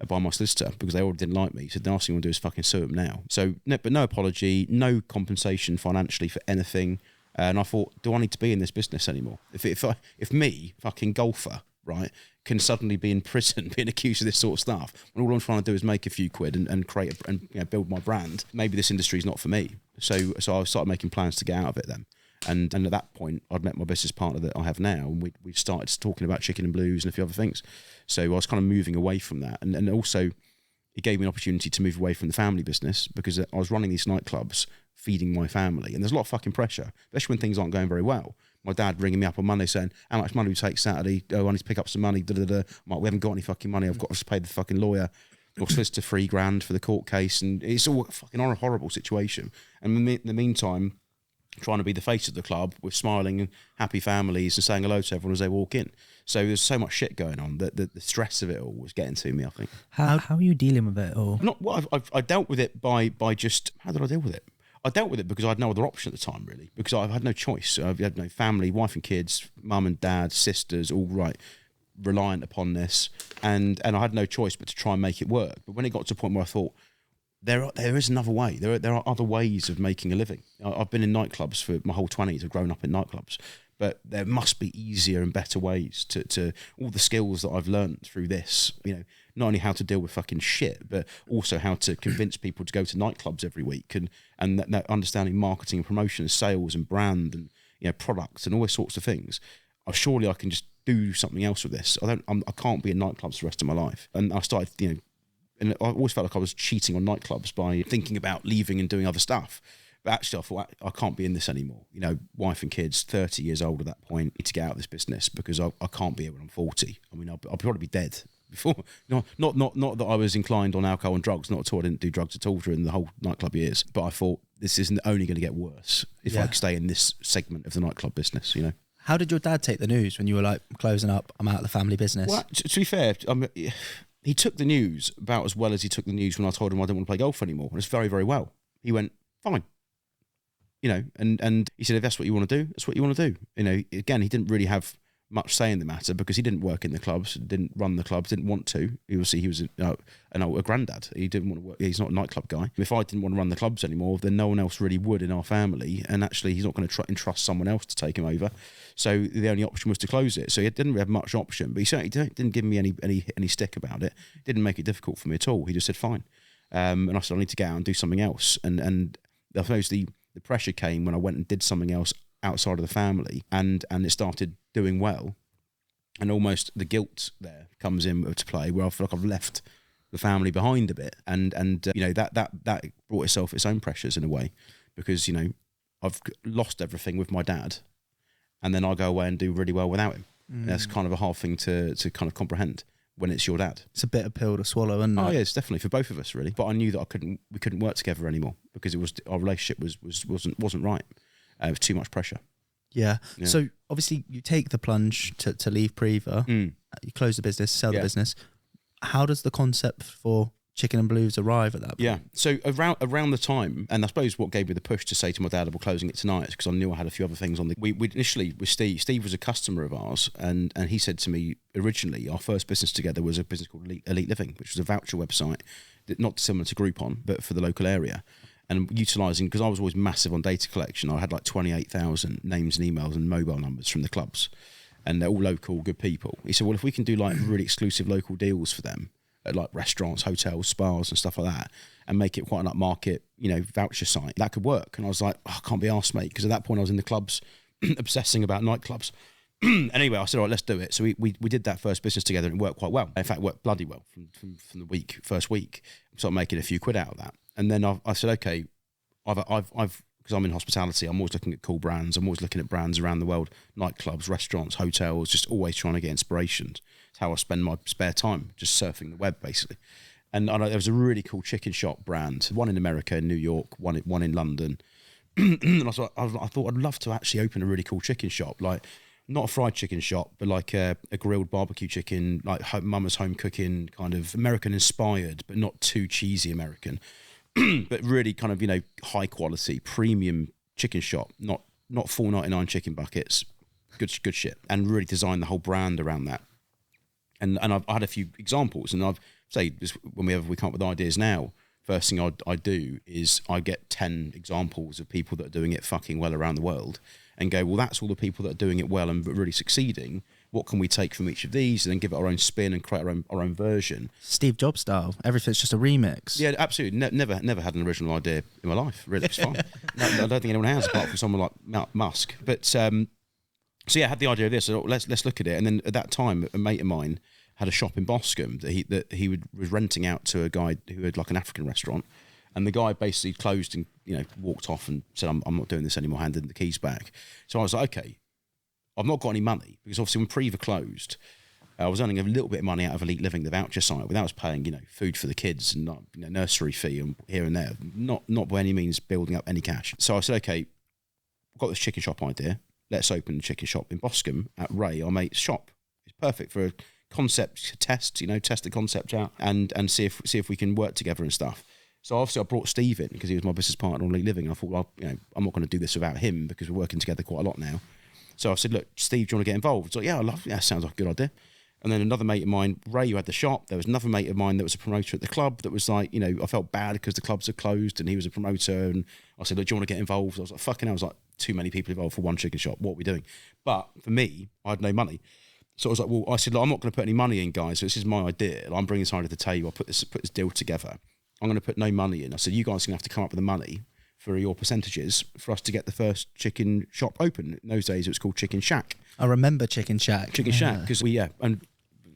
by my solicitor because they already didn't like me. He said, the last thing you want to do is fucking sue them now. So, but no apology, no compensation financially for anything. And I thought, do I need to be in this business anymore? If me, fucking golfer, right, can suddenly be in prison being accused of this sort of stuff, when all I'm trying to do is make a few quid and create and build my brand, maybe this industry is not for me. So I started making plans to get out of it then. And at that point, I'd met my business partner that I have now, and we started talking about Chicken Blues and a few other things. So I was kind of moving away from that. And also, it gave me an opportunity to move away from the family business because I was running these nightclubs, feeding my family. And there's a lot of fucking pressure, especially when things aren't going very well. My dad ringing me up on Monday saying, how much money do you take Saturday? Oh, I need to pick up some money. I'm like, we haven't got any fucking money. I've got to pay the fucking lawyer. Or solicitor $3,000 for the court case. And it's all a fucking horrible situation. And in the meantime, trying to be the face of the club with smiling and happy families and saying hello to everyone as they walk in. So there's so much shit going on that the stress of it all was getting to me, I think. How are you dealing with it all? I dealt with it by just, how did I deal with it? I dealt with it because I had no other option at the time, really, because I had no choice. I had no family, wife and kids, mum and dad, sisters, all reliant upon this. And I had no choice but to try and make it work. But when it got to a point where I thought, there is another way. There are other ways of making a living. I've been in nightclubs for my whole 20s. I've grown up in nightclubs. but there must be easier and better ways to all the skills that I've learned through this, you know, not only how to deal with fucking shit, but also how to convince people to go to nightclubs every week, and that understanding marketing and promotion, sales and brand, and, you know, products and all those sorts of things. Surely I can just do something else with this. I can't be in nightclubs the rest of my life. And I started, you know, and I always felt like I was cheating on nightclubs by thinking about leaving and doing other stuff. But actually, I thought, I can't be in this anymore. You know, wife and kids, 30 years old at that point, need to get out of this business, because I can't be here when I'm 40. I mean, I'll probably be dead before. Not that I was inclined on alcohol and drugs. Not at all. I didn't do drugs at all during the whole nightclub years. But I thought, this isn't only going to get worse if I stay in this segment of the nightclub business, you know. How did your dad take the news when you were like, closing up, I'm out of the family business? Well, to be fair, he took the news about as well as he took the news when I told him I didn't want to play golf anymore. And it's very, very well. He went, fine. You know, and he said, if that's what you want to do, that's what you want to do. You know, again, he didn't really have much say in the matter, because he didn't work in the clubs, didn't run the clubs, didn't want to. He was a granddad. He didn't want to work. He's not a nightclub guy. If I didn't want to run the clubs anymore, then no one else really would in our family. And actually, he's not going to entrust someone else to take him over. So the only option was to close it. So he didn't have much option, but he certainly didn't give me any stick about it. Didn't make it difficult for me at all. He just said, fine. And I said, I need to get out and do something else. And I suppose the pressure came when I went and did something else outside of the family, and it started doing well, and almost the guilt there comes in to play, where I feel like I've left the family behind a bit, and you know, that brought itself its own pressures in a way, because, you know, I've lost everything with my dad, and then I go away and do really well without him. That's kind of a hard thing to kind of comprehend when it's your dad. It's a bitter pill to swallow, isn't it? Oh yeah, it's definitely for both of us, really. But I knew that we couldn't work together anymore, because our relationship wasn't right. It was too much pressure. Yeah. So obviously you take the plunge to leave Preva. You close the business, sell the business. How does the concept for Chicken and Blues arrive at that point? Yeah. So around the time, and I suppose what gave me the push to say to my dad, we're closing it tonight, is because I knew I had a few other things on the... We initially, with Steve was a customer of ours, and he said to me, originally, our first business together was a business called Elite Living, which was a voucher website, not similar to Groupon, but for the local area. And utilising, because I was always massive on data collection, I had like 28,000 names and emails and mobile numbers from the clubs, and they're all local, good people. He said, well, if we can do like really exclusive local deals for them, at like restaurants, hotels, spas and stuff like that, and make it quite an upmarket, you know, voucher site, that could work. And I was like, I can't be arsed, mate, because at that point I was in the clubs obsessing about nightclubs. Anyway, I said, all right, let's do it. So we did that first business together, and it worked quite well. In fact, it worked bloody well from the first week. Started making a few quid out of that. And then I said, okay, I've because I'm in hospitality, I'm always looking at cool brands. I'm always looking at brands around the world, nightclubs, restaurants, hotels, just always trying to get inspiration. It's how I spend my spare time, just surfing the web, basically. And I know there was a really cool chicken shop brand, one in America, in New York, one in London. And I thought I'd love to actually open a really cool chicken shop, like not a fried chicken shop, but like a grilled barbecue chicken, like mama's home cooking, kind of American inspired, but not too cheesy American. But really kind of, you know, high quality, premium chicken shop, not $4.99 chicken buckets, good shit, and really design the whole brand around that. And I had a few examples, and I've say when we come up with ideas now, first thing I do is I get 10 examples of people that are doing it fucking well around the world, and go, well, that's all the people that are doing it well and really succeeding. What can we take from each of these, and then give it our own spin and create our own version? Steve Jobs style. Everything's just a remix. Yeah, absolutely. Never had an original idea in my life. Really, it's fine. No, I don't think anyone has, apart from someone like Musk. But so yeah, I had the idea of this. So let's look at it. And then at that time, a mate of mine had a shop in Boscombe that he was renting out to a guy who had like an African restaurant. And the guy basically closed and, you know, walked off and said, I'm not doing this anymore, handed the keys back. So I was like, okay, I've not got any money, because obviously when Preva closed, I was earning a little bit of money out of Elite Living, the voucher site, without us paying, you know, food for the kids and not, you know, nursery fee and here and there, not by any means building up any cash. So I said, okay, I've got this chicken shop idea. Let's open a chicken shop in Boscombe at Ray, our mate's shop. It's perfect for a concept test, you know, test the concept out and see if we can work together and stuff. So obviously I brought Steve in because he was my business partner on Elite Living. I thought, well, you know, I'm not going to do this without him because we're working together quite a lot now. So I said, look, Steve, do you want to get involved? So yeah, that sounds like a good idea. And then another mate of mine, Ray, who had the shop, there was another mate of mine that was a promoter at the club that was like, you know, I felt bad because the clubs are closed and he was a promoter. And I said, look, do you want to get involved? I was like, fucking hell. I was like, too many people involved for one chicken shop. What are we doing? But for me, I had no money. So I was like, well, I said, look, I'm not going to put any money in, guys. So this is my idea. I'm bringing this idea to the table. I'll put this deal together. I'm going to put no money in. I said, you guys are going to have to come up with the money for your percentages for us to get the first chicken shop open. In those days, it was called Chicken Shack. I remember Chicken Shack. Chicken Shack, because and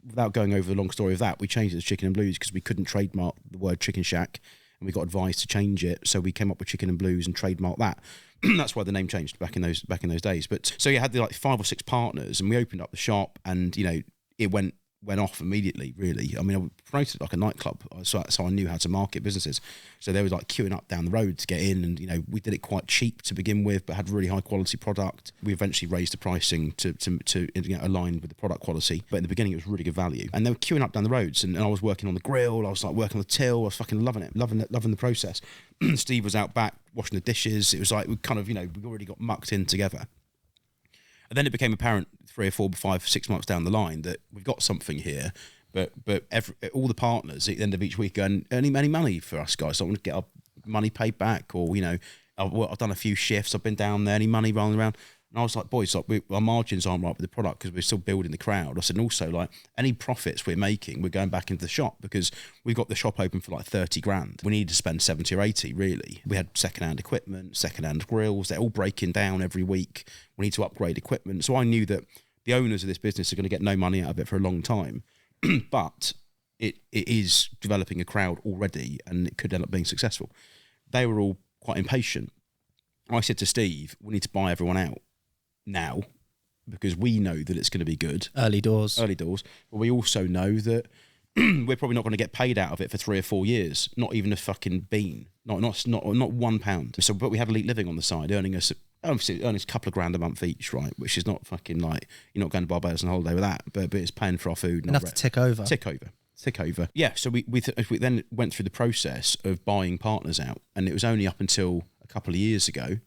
without going over the long story of that, we changed it to Chicken and Blues because we couldn't trademark the word Chicken Shack, and we got advised to change it. So we came up with Chicken and Blues and trademarked that. That's why the name changed back in those days. But so you had like 5 or 6 partners, and we opened up the shop, and it went off immediately. Really, I mean, I promoted like a nightclub, so I knew how to market businesses. So they were like queuing up down the road to get in, and we did it quite cheap to begin with, but had really high quality product. We eventually raised the pricing to align with the product quality, but in the beginning it was really good value. And they were queuing up down the roads, and I was working on the grill, I was like working on the till, I was fucking loving it, loving the process. Steve was out back washing the dishes. It was like we kind of we already got mucked in together. And then it became apparent 3 or 4, 5, 6 months down the line that we've got something here, but all the partners at the end of each week go, any money for us guys? So I want to get our money paid back, or I've done a few shifts, I've been down there, any money rolling around? And I was like, boys, like our margins aren't right with the product because we're still building the crowd. I said, and also like any profits we're making, we're going back into the shop because we've got the shop open for like 30 grand. We need to spend 70 or 80 really. We had secondhand equipment, secondhand grills, they're all breaking down every week. We need to upgrade equipment. So I knew that the owners of this business are going to get no money out of it for a long time, but it is developing a crowd already and it could end up being successful. They were all quite impatient. I said to Steve, we need to buy everyone out now because we know that it's going to be good. Early doors. But we also know that we're probably not going to get paid out of it for 3 or 4 years. Not even a fucking bean. Not £1. So, but we had Elite Living on the side, earning us a couple of grand a month each, right? Which is not fucking like, you're not going to Barbados on holiday with that, but it's paying for our food. Enough to tick over. Tick over. Yeah, so we then went through the process of buying partners out, and it was only up until a couple of years ago,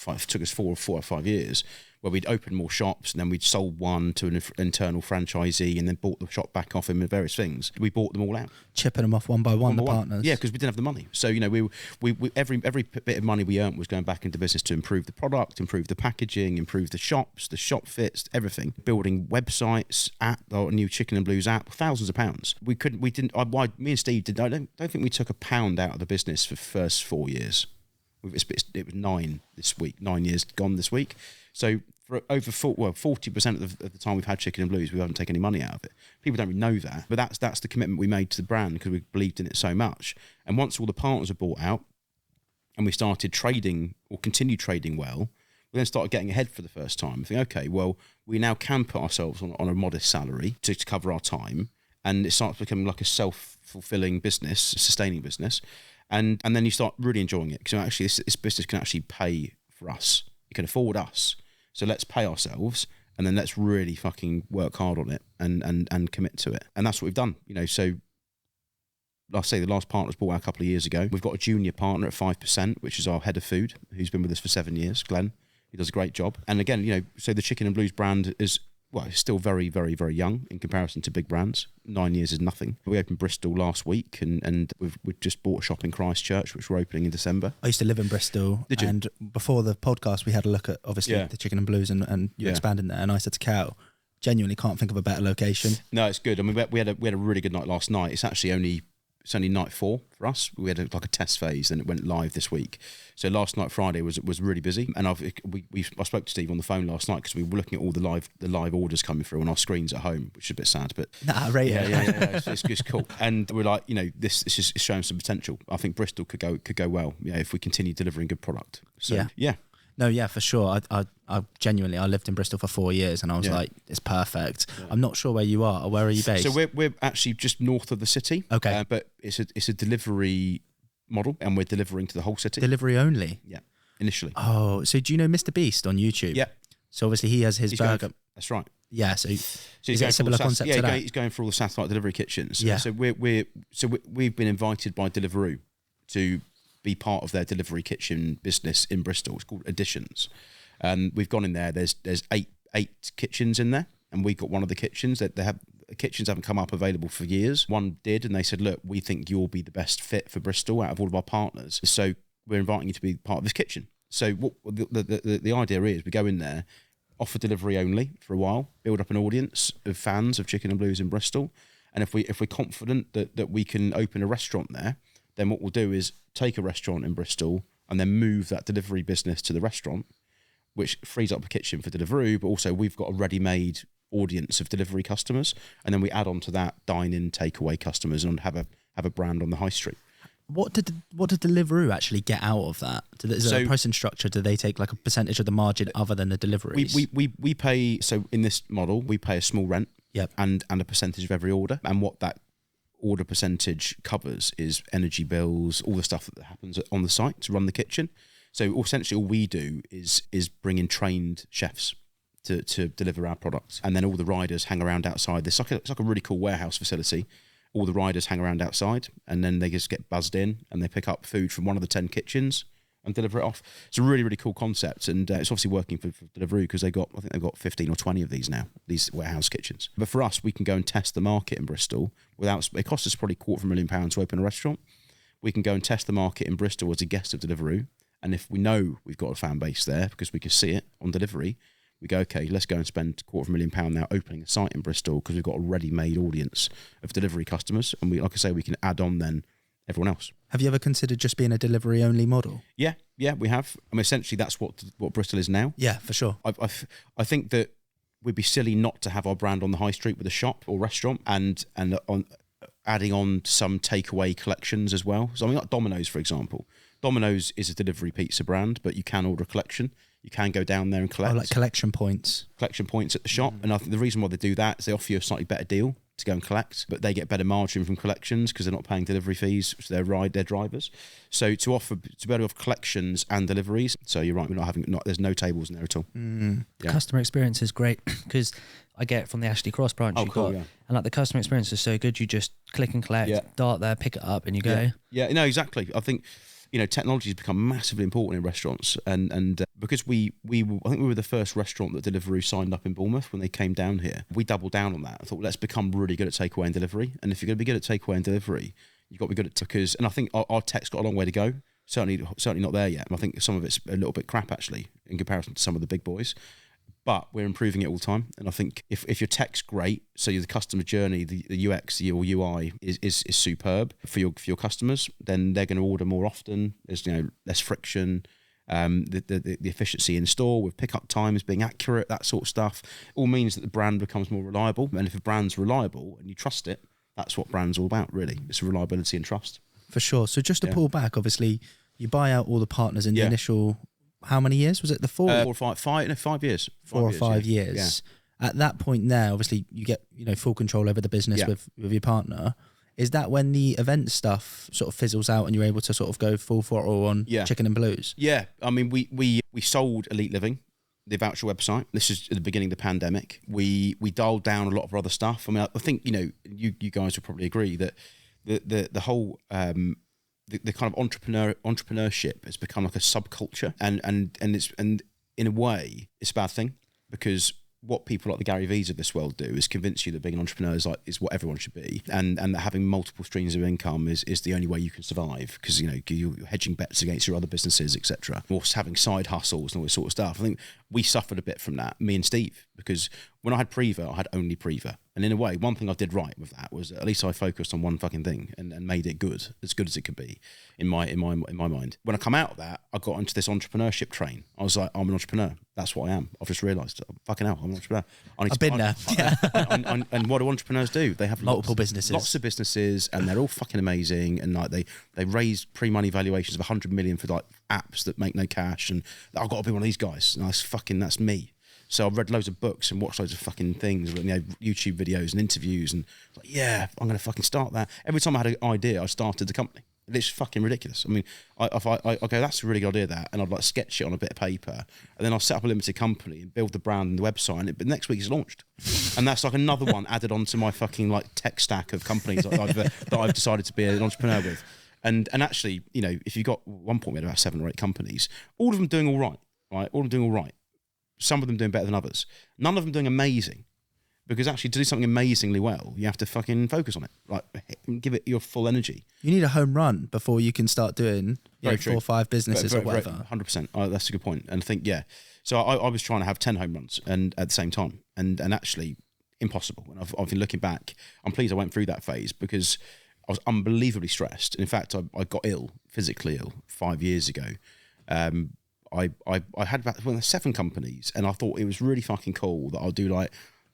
it took us 4 or 5 years, where we'd opened more shops, and then we'd sold one to an internal franchisee and then bought the shop back off him with various things. We bought them all out. Chipping them off one by one, the partners. Yeah, because we didn't have the money. So, we every bit of money we earned was going back into business to improve the product, improve the packaging, improve the shops, the shop fits, everything. Building websites, a new Chicken and Blues app, thousands of pounds. Me and Steve I don't think we took £1 out of the business for the first 4 years. It was 9 this week, 9 years gone this week. So for over 40% of the time we've had Chicken and Blues, we haven't taken any money out of it. People don't really know that, but that's the commitment we made to the brand because we believed in it so much. And once all the partners were bought out and we started trading or continued trading well, we then started getting ahead for the first time. I think, okay, well, we now can put ourselves on a modest salary to cover our time, and it starts becoming like a self-fulfilling business, a sustaining business. And then you start really enjoying it because actually this business can actually pay for us. It can afford us. So let's pay ourselves and then let's really fucking work hard on it and commit to it. And that's what we've done. So like I say, the last partner was bought out a couple of years ago. We've got a junior partner at 5%, which is our head of food, who's been with us for 7 years, Glenn. He does a great job. And again, so the Chicken and Blues brand is still very, very, very young in comparison to big brands. 9 years is nothing. We opened Bristol last week, and we've just bought a shop in Christchurch, which we're opening in December. I used to live in Bristol. Did you? And before the podcast, we had a look at, obviously, the Chicken and Blues, and you expanded there. And I said to Cal, genuinely can't think of a better location. No, it's good. I mean, we had a really good night last night. It's actually only night 4 for us. We had a test phase, and it went live this week. So last night, Friday, was really busy. And I spoke to Steve on the phone last night because we were looking at all the live orders coming through on our screens at home, which is a bit sad. But yeah. It's cool. And we're like, this is showing some potential. I think Bristol could go well, if we continue delivering good product. So yeah. No, yeah, for sure. I genuinely, I lived in Bristol for 4 years, and I was like, it's perfect. Yeah. I'm not sure where you are. Or where are you based? So we're actually just north of the city. Okay, but it's a delivery model, and we're delivering to the whole city. Delivery only. Yeah, initially. Oh, so do you know Mr. Beast on YouTube? Yeah. So obviously he has his burger. That's right. Yeah. So is it a similar concept to that? He's going for all the satellite delivery kitchens. Yeah. So we've been invited by Deliveroo to be part of their delivery kitchen business in Bristol. It's called Additions. We've gone in there. There's eight kitchens in there, and we got one of the kitchens that kitchens haven't come up available for years. One did, and they said, look, we think you'll be the best fit for Bristol out of all of our partners. So we're inviting you to be part of this kitchen. So what the idea is, we go in there, offer delivery only for a while, build up an audience of fans of Chicken and Blues in Bristol, and if we're confident that we can open a restaurant there, then what we'll do is take a restaurant in Bristol and then move that delivery business to the restaurant, which frees up the kitchen for Deliveroo, but also we've got a ready-made audience of delivery customers, and then we add on to that dine-in, takeaway customers, and have a brand on the high street. What did Deliveroo actually get out of that? Is there a pricing structure? Do they take like a percentage of the margin other than the deliveries? We pay, so in this model, we pay a small rent, yep, and a percentage of every order, and what that order percentage covers is energy bills, all the stuff that happens on the site to run the kitchen. So essentially all we do is bring in trained chefs to deliver our products, and then all the riders hang around outside. It's like a really cool warehouse facility. All the riders hang around outside, and then they just get buzzed in and they pick up food from one of the 10 kitchens and deliver it off. It's a really, really cool concept, and it's obviously working for Deliveroo because I think they've got 15 or 20 of these now, these warehouse kitchens. But for us, we can go and test the market in Bristol without. It costs us probably £250,000 to open a restaurant. We can go and test the market in Bristol as a guest of Deliveroo, and if we know we've got a fan base there because we can see it on delivery, we go, okay, let's go and spend £250,000 now opening a site in Bristol because we've got a ready-made audience of delivery customers, and we, like I say, we can add on then everyone else. Have you ever considered just being a delivery-only model? Yeah, we have. I mean, essentially, that's what Bristol is now. Yeah, for sure. I think that we'd be silly not to have our brand on the high street with a shop or restaurant, and on adding on some takeaway collections as well. So I mean, like Domino's, for example. Domino's is a delivery pizza brand, but you can order a collection. You can go down there and collect. Oh, like collection points. Collection points at the shop. And I think the reason why they do that is they offer you a slightly better deal to go and collect, but they get better margin from collections because they're not paying delivery fees to their drivers. So to be able to offer collections and deliveries. So you're right, there's no tables in there at all. Yeah. Customer experience is great because I get it from the Ashley Cross branch. And like the customer experience is so good. You just click and collect, dart there, pick it up, and you go. Yeah, no, exactly. I think, technology has become massively important in restaurants, and because I think we were the first restaurant that Deliveroo signed up in Bournemouth when they came down here. We doubled down on that. I thought, let's become really good at takeaway and delivery. And if you're going to be good at takeaway and delivery, you've got to be good at and I think our tech's got a long way to go. Certainly not there yet. I think some of it's a little bit crap actually in comparison to some of the big boys. But we're improving it all the time, and I think if your tech's great, so the customer journey, the UX, your UI is superb for your customers, then they're going to order more often. There's less friction, the efficiency in store with pickup times being accurate, that sort of stuff, all means that the brand becomes more reliable. And if a brand's reliable and you trust it, that's what brand's all about, really. It's reliability and trust. For sure. So just to pull back, obviously, you buy out all the partners in the initial. How many years was it? The 4 or 5 years. 4 or 5 years. Yeah. At that point there, obviously you get full control over the business with your partner. Is that when the event stuff sort of fizzles out and you're able to sort of go full throttle on Chicken and Blues? Yeah, I mean we sold Elite Living, the voucher website. This is at the beginning of the pandemic. We dialed down a lot of our other stuff. I mean, I think you guys would probably agree that the whole. The kind of entrepreneurship has become like a subculture, and in a way it's a bad thing, because what people like the Gary V's of this world do is convince you that being an entrepreneur is what everyone should be, and that having multiple streams of income is the only way you can survive, because you're hedging bets against your other businesses, etc. Or having side hustles and all this sort of stuff. I think we suffered a bit from that, me and Steve, because when I had Preva, I had only Preva. And in a way, one thing I did right with that was at least I focused on one fucking thing and made it good as it could be in my mind. When I come out of that, I got into this entrepreneurship train. I was like, I'm an entrepreneur. That's what I am. I've just realised, fucking hell, I'm an entrepreneur. I've been there. And what do entrepreneurs do? They have multiple businesses. Lots of businesses, and they're all fucking amazing. And like they raise pre-money valuations of 100 million for like apps that make no cash. And I've got to be one of these guys. And that's me. So I've read loads of books and watched loads of fucking things, YouTube videos and interviews, and like, I'm going to fucking start that. Every time I had an idea, I started the company. It's fucking ridiculous. I mean, I go, that's a really good idea, that, and I'd like sketch it on a bit of paper, and then I'll set up a limited company and build the brand and the website, but next week it's launched. And that's like another one added onto my fucking like tech stack of companies that I've decided to be an entrepreneur with. And actually, if you got, one point we had about 7 or 8 companies, all of them doing all right? All of them doing all right. Some of them doing better than others. None of them doing amazing. Because actually, to do something amazingly well, you have to fucking focus on it. Like, give it your full energy. You need a home run before you can start doing 4 or 5 businesses or whatever. 100%. That's a good point. And I think, yeah. So I was trying to have 10 home runs and at the same time, and actually impossible. And I've been looking back. I'm pleased I went through that phase because I was unbelievably stressed. And in fact, I got ill, physically ill, 5 years ago. I had about 7 companies, and I thought it was really fucking cool that I'll do like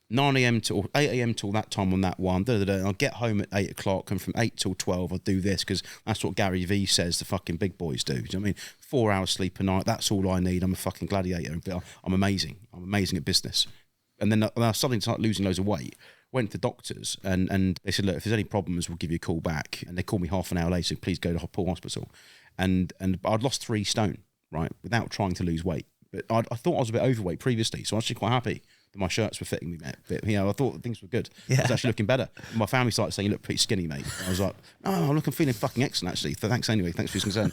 9 a.m. till 8 a.m. till that time on that one. And I'll get home at 8 o'clock, and from 8 till 12 I'll do this because that's what Gary Vee says the fucking big boys do. Do you know what I mean? 4 hours sleep a night, that's all I need. I'm a fucking gladiator. I'm amazing. I'm amazing at business. And then I suddenly started losing loads of weight. Went to doctors and they said, look, if there's any problems, we'll give you a call back. And they called me half an hour later, please go to Paul Hospital. And I'd lost 3 stone, right, without trying to lose weight. But I thought I was a bit overweight previously, so I was actually quite happy that my shirts were fitting me a bit. You know, I thought things were good. Yeah. I was actually looking better. My family started saying, you look pretty skinny, mate. And I was like, oh, I'm feeling fucking excellent, actually. So thanks anyway. Thanks for your concern.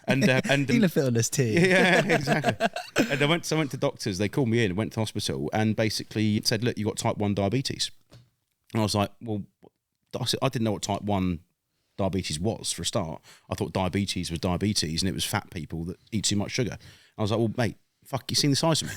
And you'll fit on this tea. Yeah, exactly. And I went to doctors. They called me in, went to hospital, and basically said, look, you got type 1 diabetes. And I was like, well, I didn't know what type 1 diabetes was for a start. I thought diabetes was diabetes and it was fat people that eat too much sugar. I was like, well, mate, fuck, you seen the size of me?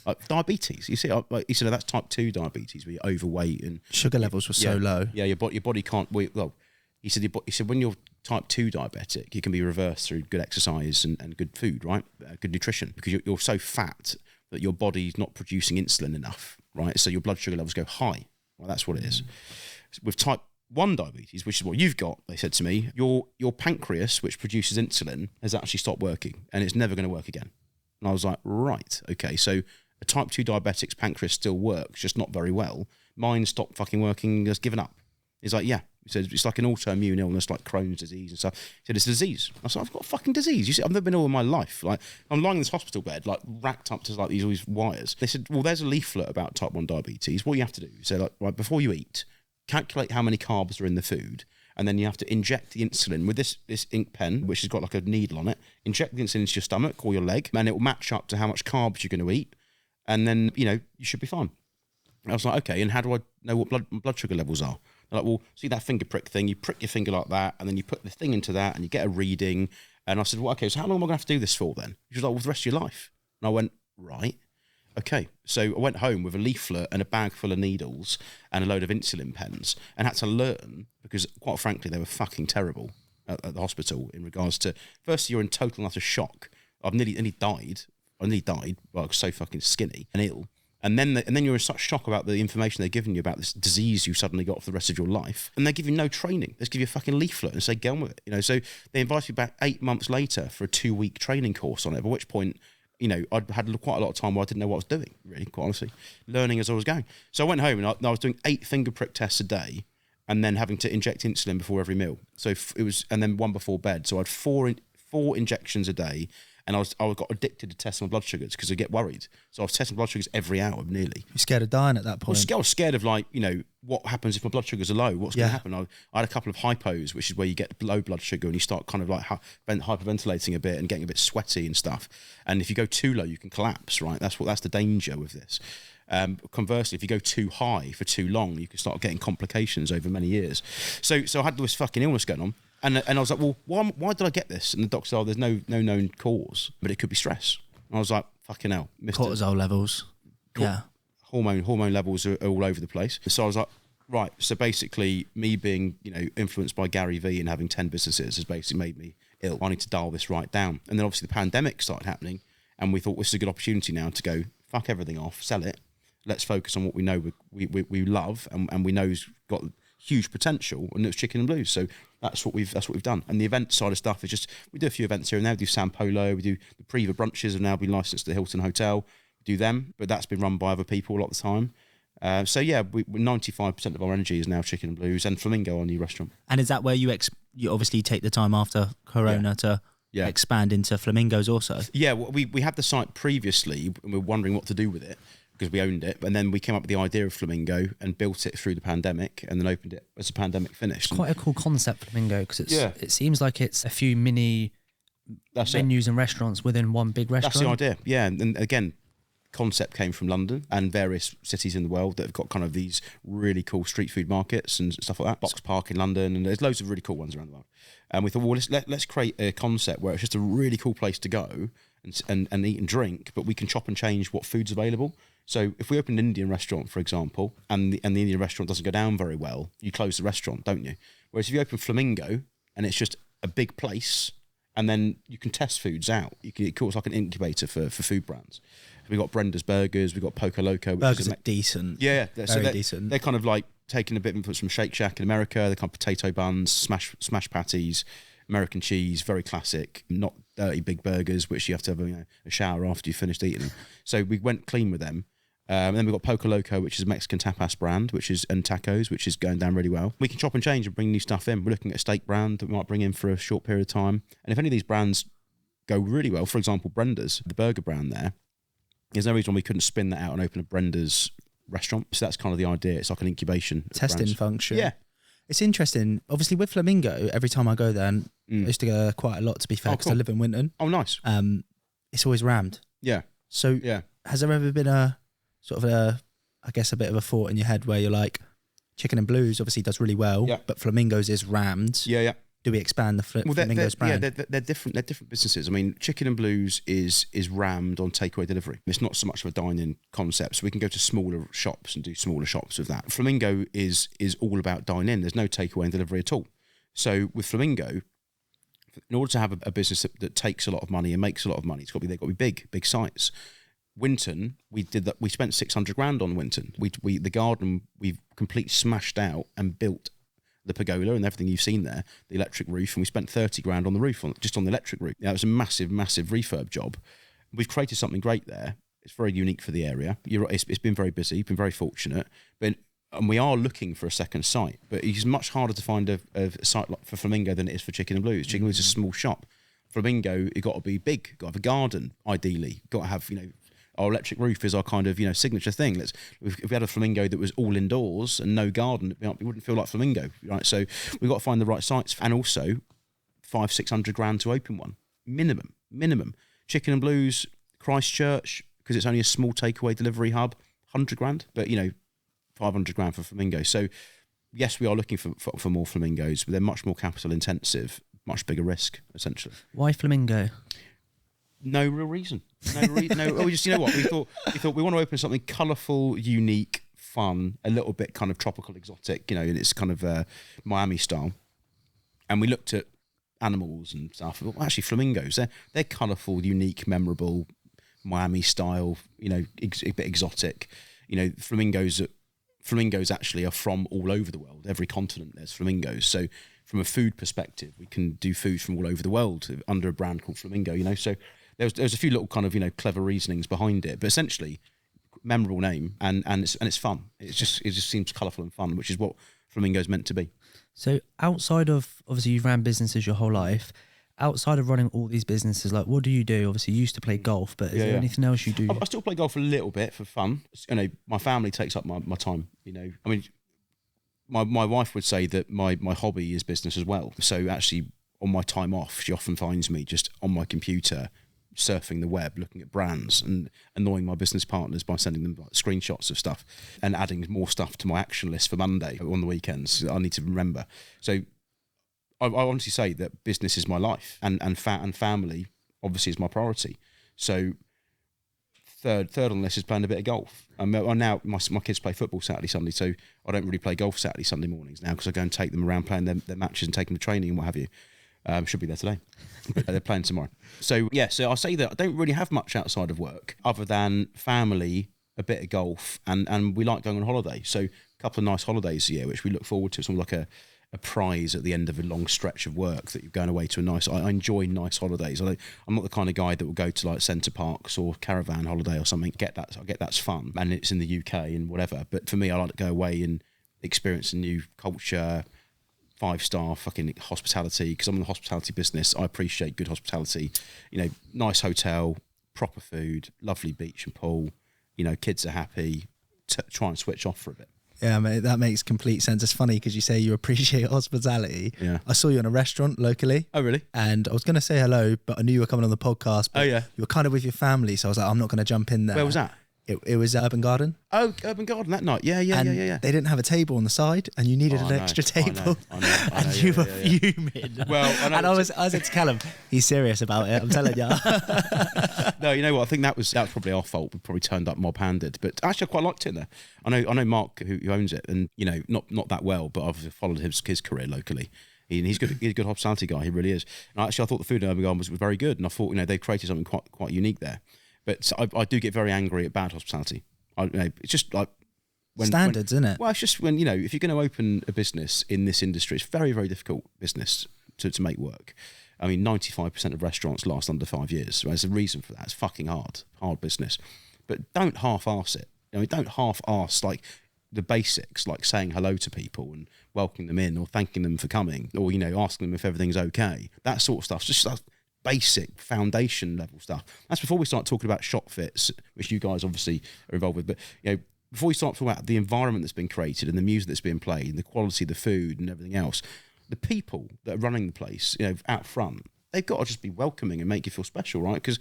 Like, diabetes. You see, he said, that's type 2 diabetes where you're overweight and sugar levels were so low. Yeah, your body can't. Well, he said when you're type 2 diabetic, you can be reversed through good exercise and good food, right? Good nutrition, because you're so fat that your body's not producing insulin enough, right? So your blood sugar levels go high. Well, that's what it is. With type 1 diabetes, which is what you've got, they said to me, your pancreas, which produces insulin, has actually stopped working and it's never going to work again. And I was like, right, okay, so a type 2 diabetic's pancreas still works, just not very well. Mine stopped fucking working, has given up. He's like, yeah. He said, it's like an autoimmune illness, like Crohn's disease and stuff. He said, it's a disease. I said, I've got a fucking disease. You see, I've never been ill in my life. Like, I'm lying in this hospital bed, like, racked up to like all these wires. They said, well, there's a leaflet about type 1 diabetes. What you have to do, so like, right, before you eat, calculate how many carbs are in the food, and then you have to inject the insulin with this ink pen, which has got like a needle on it. Inject the insulin into your stomach or your leg, and it will match up to how much carbs you're going to eat, and then, you know, you should be fine. And I was like, okay, and how do I know what blood sugar levels are? They're like, well, see that finger prick thing? You prick your finger like that, and then you put the thing into that, and you get a reading. And I said, well, okay, so how long am I going to have to do this for then? She was like, well, the rest of your life. And I went, right. Okay, so I went home with a leaflet and a bag full of needles and a load of insulin pens and had to learn, because quite frankly, they were fucking terrible at the hospital in regards to, firstly, you're in total and utter shock. I nearly died. Well, I was so fucking skinny and ill. And then you're in such shock about the information they're giving you about this disease you suddenly got for the rest of your life. And they give you no training. They just give you a fucking leaflet and say, get on with it. You know, so they invited me back 8 months later for a 2-week training course on it, at which point, you know, I'd had quite a lot of time where I didn't know what I was doing, really, quite honestly, learning as I was going. So I went home and I was doing 8 finger prick tests a day and then having to inject insulin before every meal. So it was, and then 1 before bed. So I had 4 injections a day. And I got addicted to testing my blood sugars because I get worried. So I was testing blood sugars every hour, nearly. You're scared of dying at that point? I was scared of, like, you know, what happens if my blood sugars are low? What's going to happen? I had a couple of hypos, which is where you get low blood sugar and you start kind of like hyperventilating a bit and getting a bit sweaty and stuff. And if you go too low, you can collapse, right? That's the danger with this. Conversely, if you go too high for too long, you can start getting complications over many years. So I had this fucking illness going on. And I was like, well, why did I get this? And the doctor said, oh, there's no known cause, but it could be stress. And I was like, fucking hell. Cortisol levels. Yeah. Hormone levels are all over the place. So I was like, right. So basically, me being, you know, influenced by Gary Vee and having 10 businesses has basically made me ill. I need to dial this right down. And then obviously the pandemic started happening, and we thought this is a good opportunity now to go, fuck everything off, sell it. Let's focus on what we know we love and we know's got huge potential, and it's Chicken Blues. So that's what we've done. And the event side of stuff is just, we do a few events here and there. We do San Polo, we do the Priva brunches have now been licensed to the Hilton Hotel. We do them, but that's been run by other people a lot of the time. So yeah, 95% of our energy is now Chicken Blues and Flamingo, our new restaurant. And is that where you obviously take the time after Corona to expand into Flamingos also? Yeah, well, we had the site previously and we were wondering what to do with it, because we owned it, and then we came up with the idea of Flamingo and built it through the pandemic, and then opened it as the pandemic finished. It's quite a cool concept, Flamingo, because it seems like it's a few mini venues and restaurants within one big restaurant. That's the idea, yeah. And again, concept came from London and various cities in the world that have got kind of these really cool street food markets and stuff like that. Box Park in London, and there's loads of really cool ones around the world. And we thought, well, let's create a concept where it's just a really cool place to go and eat and drink, but we can chop and change what food's available. So if we open an Indian restaurant, for example, and the Indian restaurant doesn't go down very well, you close the restaurant, don't you? Whereas if you open Flamingo and it's just a big place, and then you can test foods out. It's like an incubator for food brands. We've got Brenda's Burgers, we've got Poco Loco. Burgers are decent. Yeah, very decent. They're kind of like taking a bit of influence from Shake Shack in America. They're kind of potato buns, smash patties, American cheese, very classic, not dirty big burgers, which you have to have a shower after you've finished eating them. So we went clean with them. And then we've got Poco Loco, which is a Mexican tapas brand, and tacos, which is going down really well. We can chop and change and bring new stuff in. We're looking at a steak brand that we might bring in for a short period of time. And if any of these brands go really well, for example, Brenda's, the burger brand there's no reason we couldn't spin that out and open a Brenda's restaurant. So that's kind of the idea. It's like an incubation. Testing function. Yeah. It's interesting. Obviously, with Flamingo, every time I go there, and I used to go quite a lot, to be fair, because I live in Winton. Oh, nice. It's always rammed. Yeah. So has there ever been a sort of a bit of a thought in your head where you're like, Chicken and Blues obviously does really well, but Flamingos is rammed. Yeah. Do we expand the Flamingos brand? Yeah, they're different. They're different businesses. I mean, Chicken and Blues is rammed on takeaway delivery. It's not so much of a dine-in concept, so we can go to smaller shops and do smaller shops with that. Flamingo is all about dine-in. There's no takeaway and delivery at all. So with Flamingo, in order to have a business that takes a lot of money and makes a lot of money, they've got to be big sites. Winton, we did that. We spent 600 grand on Winton. The garden we've completely smashed out and built the pergola and everything you've seen there, the electric roof, and we spent 30 grand on the roof, just on the electric roof. It was a massive refurb job. We've created something great there. It's very unique for the area. You're right, it's been very busy, been very fortunate, and we are looking for a second site, but it's much harder to find a site like for Flamingo than it is for Chicken and Blues. Chicken and Blues is a small shop. Flamingo, you've got to be big, got to have a garden, ideally, got to have, our electric roof is our kind of, signature thing. If we had a Flamingo that was all indoors and no garden, it wouldn't feel like Flamingo, right? So we've got to find the right sites, and also 500-600 grand to open one, minimum. Chicken and Blues, Christchurch, because it's only a small takeaway delivery hub, 100 grand, but 500 grand for Flamingo. So yes, we are looking for more Flamingos, but they're much more capital intensive, much bigger risk, essentially. Why Flamingo? No real reason. We just, we thought we want to open something colourful, unique, fun, a little bit kind of tropical, exotic, and it's kind of Miami style. And we looked at animals and stuff. Well, actually, flamingos, they're colourful, unique, memorable, Miami style, a bit exotic. Flamingos actually are from all over the world. Every continent there's flamingos. So from a food perspective, we can do food from all over the world under a brand called Flamingo, So there was a few little kind of, clever reasonings behind it, but essentially memorable name and it's fun. It just seems colourful and fun, which is what Flamingo's meant to be. So outside of, obviously you've ran businesses your whole life, outside of running all these businesses, like what do you do? Obviously you used to play golf, but is there anything else you do? I still play golf a little bit for fun. My family takes up my time, I mean, my wife would say that my hobby is business as well. So actually on my time off, she often finds me just on my computer surfing the web, looking at brands and annoying my business partners by sending them screenshots of stuff and adding more stuff to my action list for Monday on the weekends that I need to remember. So I honestly say that business is my life and family obviously is my priority. So third on the list is playing a bit of golf. Now my kids play football Saturday, Sunday, so I don't really play golf Saturday, Sunday mornings now because I go and take them around playing their matches and take them to training and what have you. Should be there today. But they're playing tomorrow. So I'll say that I don't really have much outside of work other than family, a bit of golf, and we like going on holiday. So a couple of nice holidays a year, which we look forward to. It's almost like a prize at the end of a long stretch of work that you're going away to a nice. I enjoy nice holidays. I'm not the kind of guy that will go to like Centre Parks or caravan holiday or something. I get that's fun, and it's in the UK and whatever. But for me, I like to go away and experience a new culture. 5-star fucking hospitality, because I'm in the hospitality business. I appreciate good hospitality. Nice hotel, proper food, lovely beach and pool. Kids are happy. Try and switch off for a bit. Yeah, mate, that makes complete sense. It's funny because you say you appreciate hospitality. Yeah. I saw you in a restaurant locally. Oh, really? And I was going to say hello, but I knew you were coming on the podcast. But oh, yeah. You were kind of with your family, so I was like, I'm not going to jump in there. Where was that? It was Urban Garden. Oh, Urban Garden that night. Yeah. They didn't have a table on the side, and you needed an extra table. I know, and you were fuming. Well, and I said to Callum, he's serious about it. I'm telling you. No, you know what? I think that was probably our fault. We probably turned up mob-handed, but actually I quite liked it there. I know Mark who owns it, and you know not that well, but I've followed his career locally. He's good. He's a good hospitality guy. He really is. And actually, I thought the food in Urban Garden was very good, and I thought they created something quite unique there. But I do get very angry at bad hospitality. It's just like standards, isn't it? Well, it's just when if you're going to open a business in this industry, it's very, very difficult business to make work. I mean, 95% of restaurants last under 5 years. Right? There's a reason for that. It's fucking hard business. But don't half-arse it. Don't half-arse like the basics, like saying hello to people and welcoming them in, or thanking them for coming, or asking them if everything's okay. That sort of stuff. Just like basic foundation level stuff. That's before we start talking about shop fits, which you guys obviously are involved with. But before we start talking about the environment that's been created and the music that's being played and the quality of the food and everything else, the people that are running the place, out front, they've got to just be welcoming and make you feel special, right? Because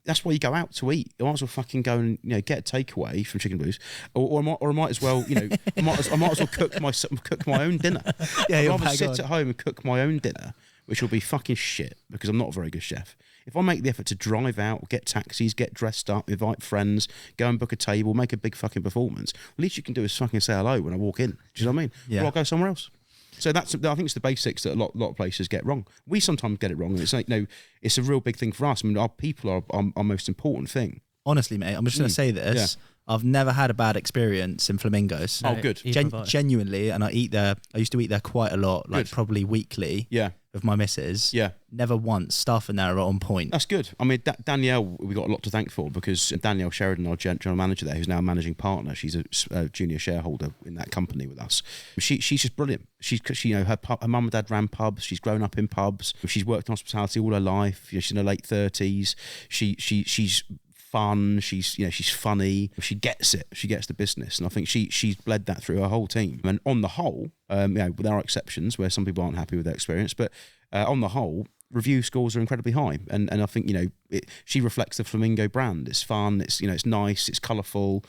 that's why you go out to eat. I might as well fucking go and get a takeaway from Chicken Blues, or I might as well I might as well cook my own dinner. Yeah, I'd rather sit at home and cook my own dinner, which will be fucking shit because I'm not a very good chef. If I make the effort to drive out, get taxis, get dressed up, invite friends, go and book a table, make a big fucking performance, the least you can do is fucking say hello when I walk in. Do you know what I mean? Yeah. Or I'll go somewhere else. So I think it's the basics that a lot of places get wrong. We sometimes get it wrong, and it's like it's a real big thing for us. I mean, our people are our most important thing. Honestly, mate, I'm just going to say this. Yeah. I've never had a bad experience in Flamingos. Oh, good. Genuinely, and I used to eat there quite a lot, like probably weekly. Yeah. With my missus. Yeah. Never once. Staff in there are on point. That's good. I mean, Danielle, we got a lot to thank for, because Danielle Sheridan, our general manager there, who's now a managing partner, she's a junior shareholder in that company with us. She's just brilliant. Her mum and dad ran pubs. She's grown up in pubs. She's worked in hospitality all her life. She's in her late 30s. She's fun. She's funny. She gets it. She gets the business, and I think she's bled that through her whole team. And on the whole, there are exceptions where some people aren't happy with their experience, but on the whole, review scores are incredibly high. And I think she reflects the Flamingo brand. It's fun. It's it's nice. It's colourful.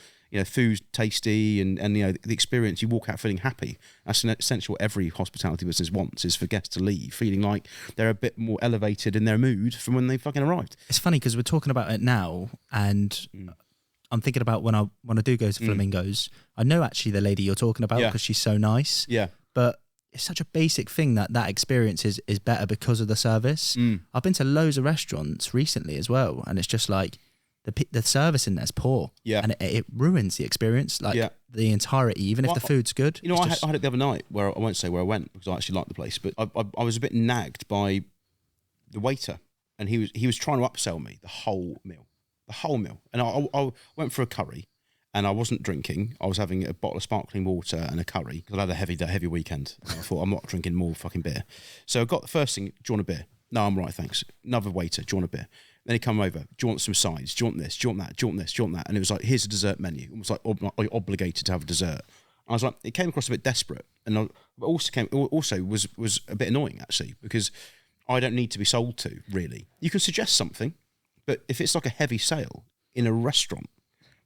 Food's tasty, and the experience, you walk out feeling happy. That's essentially what every hospitality business wants, is for guests to leave feeling like they're a bit more elevated in their mood from when they fucking arrived. It's funny because we're talking about it now, and I'm thinking about when I do go to Flamingos, I know actually the lady you're talking about because she's so nice. Yeah. But it's such a basic thing that experience is better because of the service. I've been to loads of restaurants recently as well, and it's just like, the service in there's poor, and it ruins the experience, the entirety, even if the food's good. I had it the other night, where I won't say where I went because I actually liked the place, but I was a bit nagged by the waiter, and he was trying to upsell me the whole meal, and I went for a curry, and I wasn't drinking. I was having a bottle of sparkling water and a curry because I had a heavy weekend. I thought, I'm not drinking more fucking beer, so I got the first thing. Do you want a beer? No, I'm right, thanks. Another waiter. Do you want a beer? Then he come over. Do you want some sides? Do you want this? Do you want that? Do you want this? Do you want that? And it was like, here's a dessert menu. Almost like obligated to have a dessert. I was like, it came across a bit desperate, and also was a bit annoying actually, because I don't need to be sold to, really. You can suggest something, but if it's like a heavy sale in a restaurant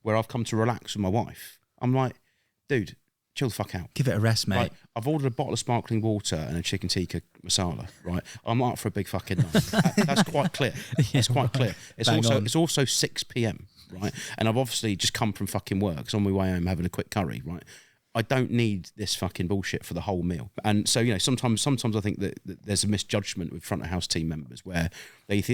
where I've come to relax with my wife, I'm like, dude, chill the fuck out. Give it a rest, mate. Right, I've ordered a bottle of sparkling water and a chicken tikka masala, right? I'm up for a big fucking night. That's quite clear. It's quite clear. It's also 6 p.m, right? And I've obviously just come from fucking work. So on my way home having a quick curry, right? I don't need this fucking bullshit for the whole meal. And so, sometimes I think that there's a misjudgment with front of house team members where they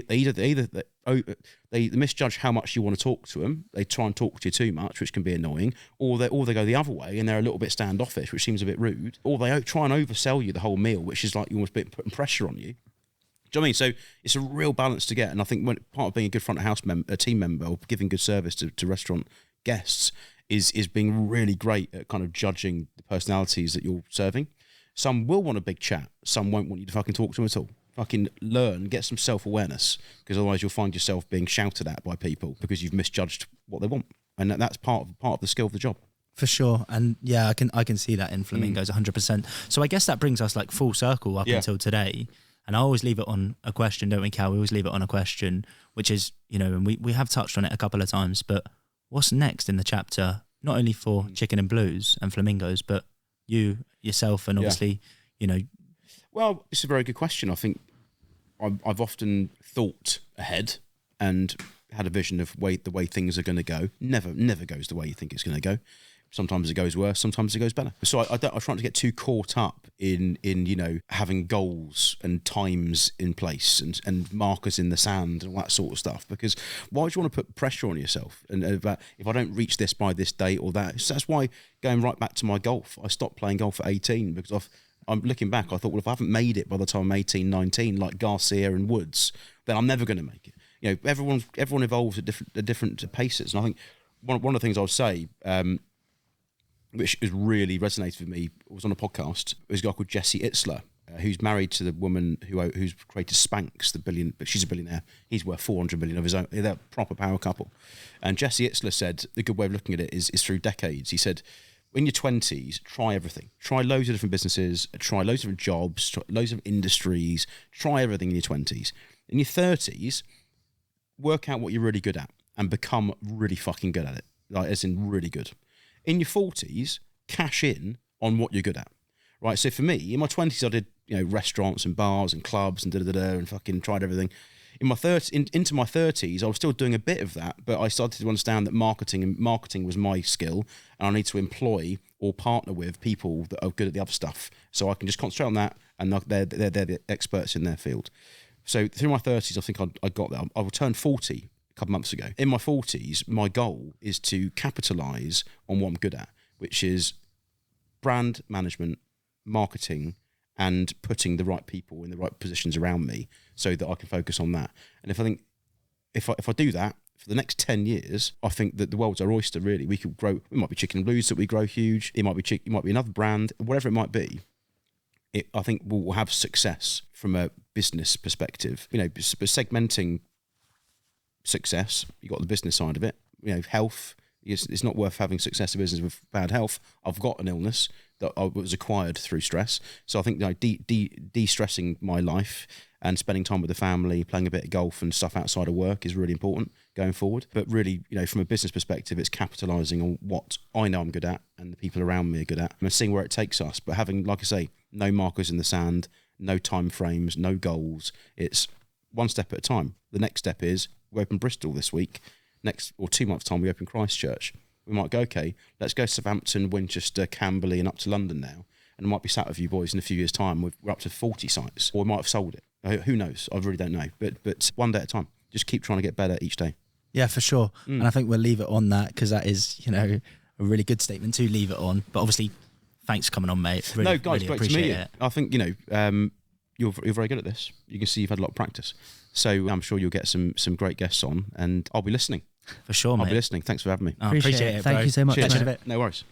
misjudge how much you want to talk to them. They try and talk to you too much, which can be annoying, or they go the other way and they're a little bit standoffish, which seems a bit rude, or they try and oversell you the whole meal, which is like you almost putting pressure on you. Do you know what I mean? So it's a real balance to get, and I think part of being a good front of house team member, or giving good service to restaurant guests, is being really great at kind of judging the personalities that you're serving. Some will want a big chat. Some won't want you to fucking talk to them at all. Fucking learn, get some self-awareness, because otherwise you'll find yourself being shouted at by people because you've misjudged what they want. And that's part of the skill of the job. For sure. And yeah, I can see that in Flamingos 100%. So I guess that brings us like full circle up until today. And I always leave it on a question, don't we, Cal? We always leave it on a question, which is, and we have touched on it a couple of times, but what's next in the chapter, not only for Chicken Blues and Flamingos, but you, yourself, and obviously, you know. Well, it's a very good question. I think I've often thought ahead and had a vision of the way things are going to go. Never goes the way you think it's going to go. Sometimes it goes worse, sometimes it goes better. So I try not to get too caught up in you know, having goals and times in place and markers in the sand and all that sort of stuff. Because why do you want to put pressure on yourself? And about if I don't reach this by this date or that, so that's why going right back to my golf, I stopped playing golf at 18 because I'm looking back. I thought, well, if I haven't made it by the time I'm 18, 19, like Garcia and Woods, then I'm never going to make it. You know, everyone evolves at different paces, and I think one of the things I would say. Which has really resonated with me, was on a podcast. There's a guy called Jesse Itzler, who's married to the woman who's created Spanx, but she's a billionaire. He's worth 400 million of his own. They're a proper power couple. And Jesse Itzler said the good way of looking at it is through decades. He said, in your 20s, try everything. Try loads of different businesses, try loads of different jobs, try loads of industries, try everything in your 20s. In your 30s, work out what you're really good at and become really fucking good at it, like as in really good. In your 40s, cash in on what you're good at, right? So for me, in my 20s, I did, you know, restaurants and bars and clubs and and fucking tried everything. In my into my 30s, I was still doing a bit of that, but I started to understand that marketing was my skill, and I need to employ or partner with people that are good at the other stuff, so I can just concentrate on that, and they're the experts in their field. So through my 30s, I think I got that. I returned 40. A couple months ago. In my 40s, my goal is to capitalise on what I'm good at, which is brand management, marketing, and putting the right people in the right positions around me so that I can focus on that. And if I do that for the next 10 years, I think that the world's our oyster, really. We could grow, it might be Chicken Blues that we grow huge, it might be another brand, whatever it might be. I think we'll have success from a business perspective. You know, segmenting success, you got the business side of it. You know, health, it's not worth having success in business with bad health. I've got an illness that was acquired through stress, so I think, you know, de-stressing my life and spending time with the family, playing a bit of golf and stuff outside of work is really important going forward. But really, you know, from a business perspective, it's capitalising on what I know I'm good at and the people around me are good at, and seeing where it takes us. But having, like I say, no markers in the sand, no time frames, no goals. It's one step at a time. The next step is we open Bristol this week. Next, or 2 months' time, we open Christchurch. We might go, okay, let's go Southampton, Winchester, Camberley, and up to London now. And I might be sat with you boys in a few years' time. We're up to 40 sites, or we might have sold it. Who knows? I really don't know. But one day at a time. Just keep trying to get better each day. Yeah, for sure. And I think we'll leave it on that, because that is, you know, a really good statement to leave it on. But obviously, thanks for coming on, mate. Really, no, guys, really great to meet you. it. I think, you know, you're very good at this. You can see you've had a lot of practice. So I'm sure you'll get some great guests on, and I'll be listening. For sure, mate. I'll be listening. Thanks for having me. Appreciate it, Thank bro. you so much. Cheers. Mate. No worries.